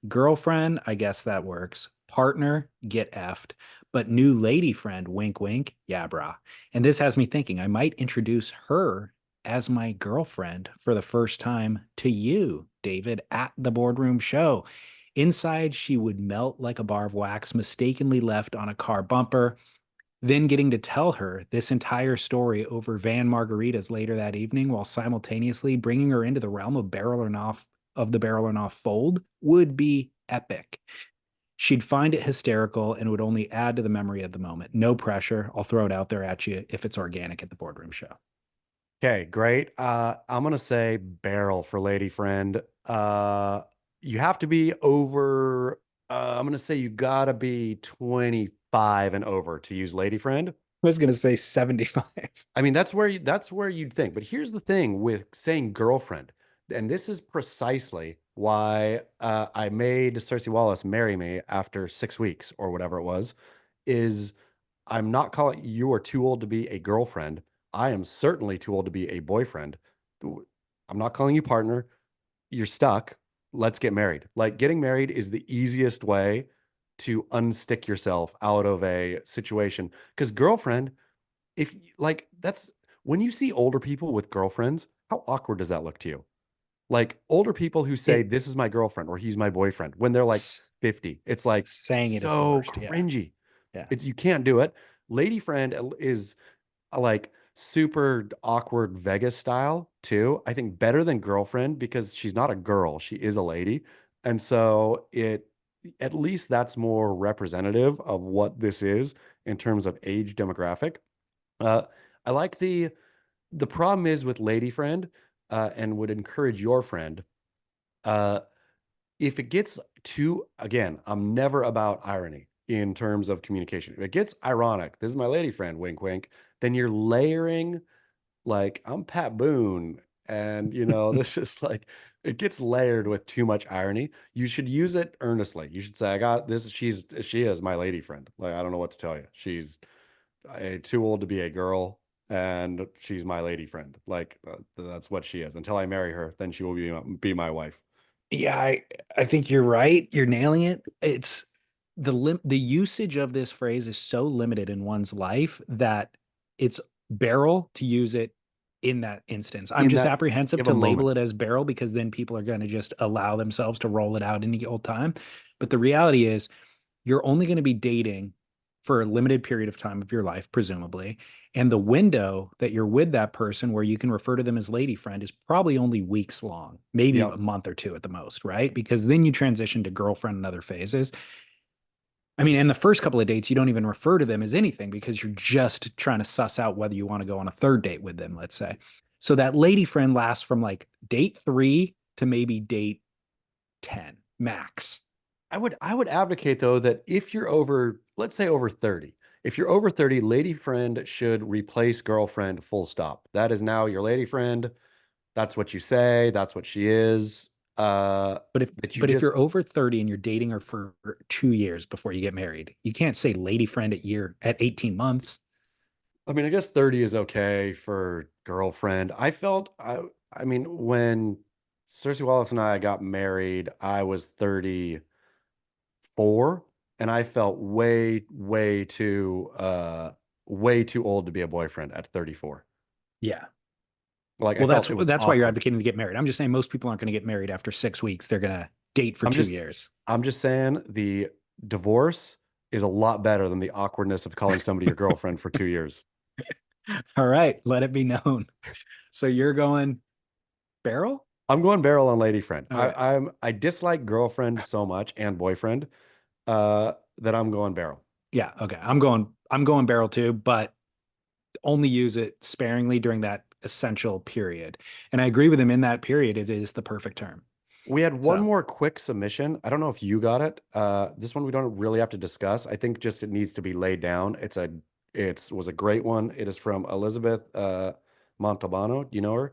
Girlfriend, I guess that works. Partner, get effed. But new lady friend, wink, wink, yeah, brah. And this has me thinking I might introduce her as my girlfriend for the first time to you, David, at the boardroom show. Inside, she would melt like a bar of wax mistakenly left on a car bumper. Then getting to tell her this entire story over Van Margaritas later that evening while simultaneously bringing her into the realm of the barrel or not fold would be epic. She'd find it hysterical and would only add to the memory of the moment. No pressure. I'll throw it out there at you if it's organic at the boardroom show. Okay, great. I'm gonna say barrel for lady friend. You have to be over. I'm gonna say you gotta be 25 and over to use lady friend. I was going to say 75. I mean, that's where you'd think. But here's the thing with saying girlfriend, and this is precisely why I made Cersei Wallace marry me after 6 weeks or whatever it was. Is I'm not calling you are too old to be a girlfriend. I am certainly too old to be a boyfriend. I'm not calling you partner. You're stuck. Let's get married. Like getting married is the easiest way to unstick yourself out of a situation. Because girlfriend, if like that's when you see older people with girlfriends, how awkward does that look to you? Like older people who say, It, this is my girlfriend or he's my boyfriend when they're like 50. It's like saying it is the so worst. Yeah. cringy. Yeah. It's you can't do it. Lady friend is like super awkward Vegas style too. I think better than girlfriend because she's not a girl, she is a lady. And so it at least that's more representative of what this is in terms of age demographic. Uh, I like the problem is with lady friend, and would encourage your friend. Uh, if it gets too, again, I'm never about irony in terms of communication. If it gets ironic, this is my lady friend, wink, wink, then you're layering like I'm Pat Boone. And this is like it gets layered with too much irony. You should use it earnestly. You should say, I got this. She is my lady friend. Like, I don't know what to tell you. She's too old to be a girl and she's my lady friend. Like that's what she is. Until I marry her, then she will be my wife. Yeah, I think you're right. You're nailing it. It's the usage of this phrase is so limited in one's life that it's barrel to use it in that instance. I'm In just that apprehensive to given label moment. it as barrel because then people are going to just allow themselves to roll it out any old time. But the reality is you're only going to be dating for a limited period of time of your life, presumably. And the window that you're with that person where you can refer to them as lady friend is probably only weeks long, maybe Yep. a month or two at the most, right? Because then you transition to girlfriend and other phases. I mean, in the first couple of dates, you don't even refer to them as anything because you're just trying to suss out whether you want to go on a third date with them, let's say. So that lady friend lasts from like date 3 to maybe date 10 max. I would advocate though that if you're over, let's say over 30, if you're over 30, lady friend should replace girlfriend full stop. That is now your lady friend. That's what you say. That's what she is. But if you're over 30 and you're dating her for 2 years before you get married, you can't say lady friend at 18 months. I mean, I guess 30 is okay for girlfriend. I mean, when Cersei Wallace and I got married, I was 34 and I felt way too old to be a boyfriend at 34. Yeah. Like Well, I felt it was that's why you're awkward. advocating to get married. I'm just saying most people aren't going to get married after 6 weeks. They're going to date for I'm 2 just years. I'm just saying the divorce is a lot better than the awkwardness of calling somebody your girlfriend for 2 years. All right, let it be known. So you're going barrel? I'm going barrel on lady friend. Okay. I dislike girlfriend so much and boyfriend that I'm going barrel. Yeah, okay. I'm going barrel too, but only use it sparingly during that essential period. And I agree with him in that period, it is the perfect term. We had one So more quick submission. I don't know if you got it. This one we don't really have to discuss. I think just it needs to be laid down. It was a great one. It is from Elizabeth Montalbano. Do you know her?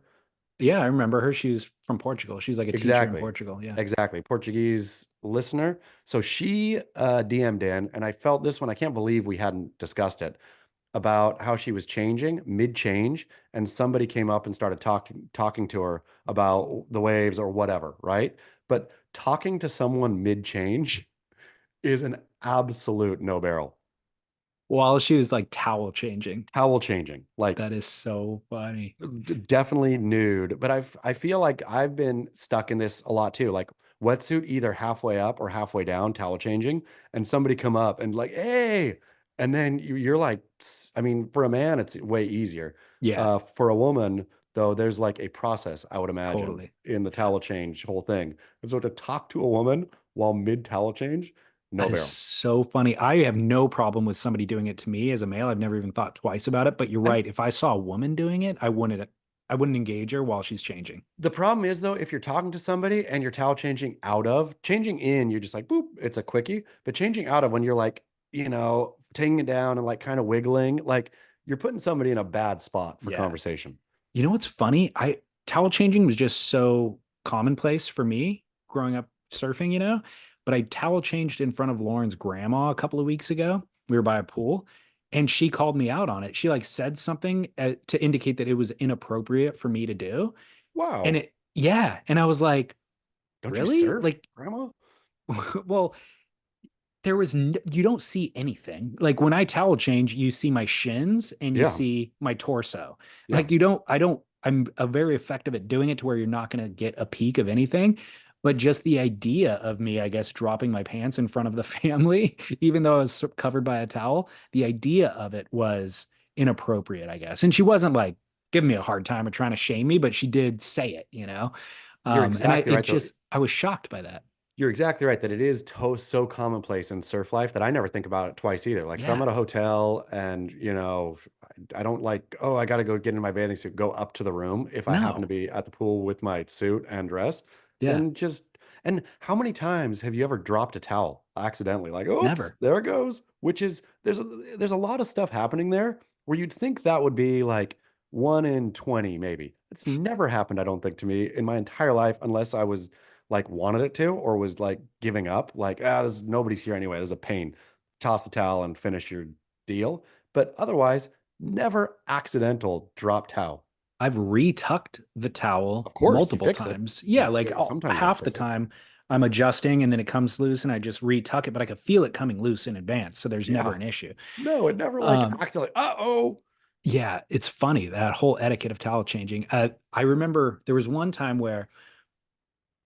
yeah, I remember her. She's from Portugal. She's like a teacher in Exactly. Portugal. Yeah. Exactly. Portuguese listener. So she DM'd in, and I felt this one, I can't believe we hadn't discussed it, about how she was changing mid-change, and somebody came up and started talking to her about the waves or whatever, right? But talking to someone mid-change is an absolute no barrel. While she was like towel changing. Towel changing, like That is so funny. definitely nude. But I feel like I've been stuck in this a lot too. Like wetsuit either halfway up or halfway down, towel changing, and somebody come up and like, hey, and then you're like, I mean, for a man, it's way easier. Yeah, For a woman, though, there's like a process, I would imagine, totally. in the towel change whole thing. And so to talk to a woman while mid towel change, no That is barrel. so funny. I have no problem with somebody doing it to me as a male. I've never even thought twice about it, but you're And right. If I saw a woman doing it, I wouldn't engage her while she's changing. the problem is though, if you're talking to somebody and you're towel changing in, you're just like, boop, it's a quickie. But changing out of when you're like, taking it down and like kind of wiggling, like you're putting somebody in a bad spot for Yeah. conversation. You know what's funny? I Towel changing was just so commonplace for me growing up surfing, but I towel changed in front of Lauren's grandma a couple of weeks ago. We were by a pool and she called me out on it. She like said something to indicate that it was inappropriate for me to do. And Wow. yeah. And I was like, Don't you really? surf, Like, grandma? well, you don't see anything. Like when I towel change, you see my shins and you Yeah. see my torso. Yeah. Like I'm very effective at doing it to where you're not going to get a peek of anything. But just the idea of me, I guess, dropping my pants in front of the family, even though I was covered by a towel, the idea of it was inappropriate, I guess. And she wasn't like giving me a hard time or trying to shame me, but she did say it. You're And exactly right, though. I was shocked by that. You're exactly right that it is so commonplace in surf life that I never think about it twice either. Like if I'm Yeah. at a hotel and, I don't like, oh, I got to go get in my bathing suit, go up to the room if I happen to No. be at the pool with my suit and dress, Yeah. then and how many times have you ever dropped a towel accidentally? Like, oops, Never. there it goes. Which is, there's a lot of stuff happening there where you'd think that would be like 1 in 20, maybe. It's never happened, I don't think, to me in my entire life, unless I was like wanted it to or was like giving up, like, nobody's here anyway. There's a pain. Toss the towel and finish your deal. But otherwise, never accidental drop towel. I've retucked the towel Of course, you multiple fix it. times. Yeah, like Sometimes you gotta half the fix it. time I'm adjusting and then it comes loose and I just retuck it, but I could feel it coming loose in advance. So there's never Yeah. an issue. No, it never like Um, accidentally, uh-oh. yeah, it's funny that whole etiquette of towel changing. I remember there was one time where,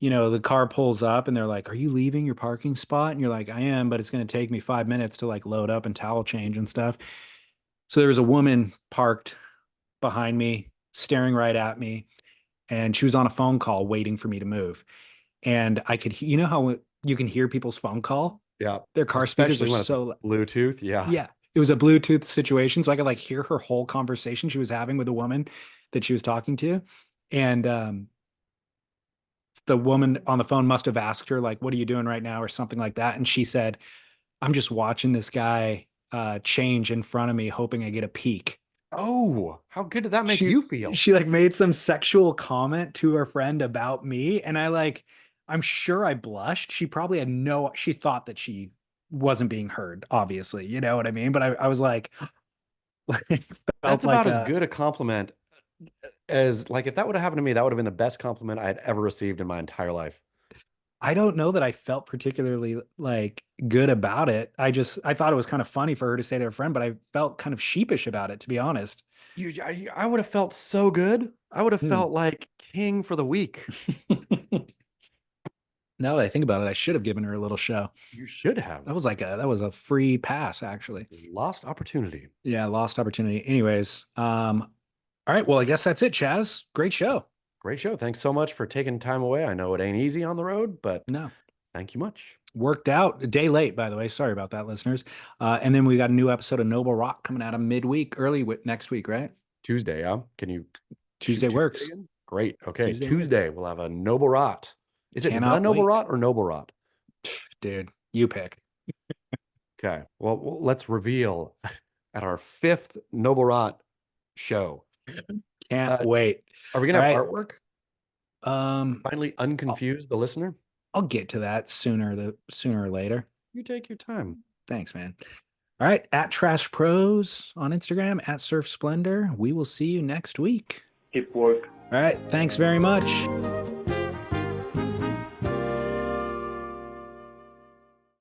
you know, the car pulls up and they're like, "Are you leaving your parking spot?" And you're like, "I am, but it's going to take me 5 minutes to like load up and towel change and stuff." So there was a woman parked behind me, staring right at me, and she was on a phone call waiting for me to move. And I could, you know how you can hear people's phone call? Yeah. Their car speakers Especially are when it's so, Bluetooth. Yeah. yeah. It was a Bluetooth situation, so I could like hear her whole conversation she was having with the woman that she was talking to. And the woman on the phone must have asked her, like, "What are you doing right now?" or something like that. And she said, "I'm just watching this guy change in front of me, hoping I get a peek." Oh, how good did that make she, you feel? She like made some sexual comment to her friend about me. And I'm sure I blushed. She probably had she thought that she wasn't being heard, obviously. You know what I mean? But I was like, felt That's like about as good a compliment as like if that would have happened to me, that would have been the best compliment I had ever received in my entire life. I don't know that I felt particularly like good about it. I thought it was kind of funny for her to say to her friend, but I felt kind of sheepish about it, to be honest. I would have felt so good. I would have felt like king for the week. Now that I think about it, I should have given her a little show. You should have. That was a free pass, actually. Lost opportunity. Yeah, lost opportunity. Anyways, all right. Well, I guess that's it, Chaz. Great show. Great show. Thanks so much for taking time away. I know it ain't easy on the road, but no, thank you much. Worked out. A day late, by the way. Sorry about that, listeners. And then we got a new episode of Noble Rock coming out of midweek, early next week, right? Tuesday, yeah. Can you? Tuesday works. Again? Great. Okay, Tuesday we'll have a Noble Rot. Is it Cannot the Noble wait. Rot or Noble Rot? Dude, you pick. Okay. Well, let's reveal at our 5th Noble Rot show. Can't wait. Are we gonna have artwork? Finally unconfuse the listener. I'll get to that sooner or later. You take your time. Thanks, man. All right, at Trash Pros on Instagram, at Surf Splendor. We will see you next week. Keep work. All right, thanks very much.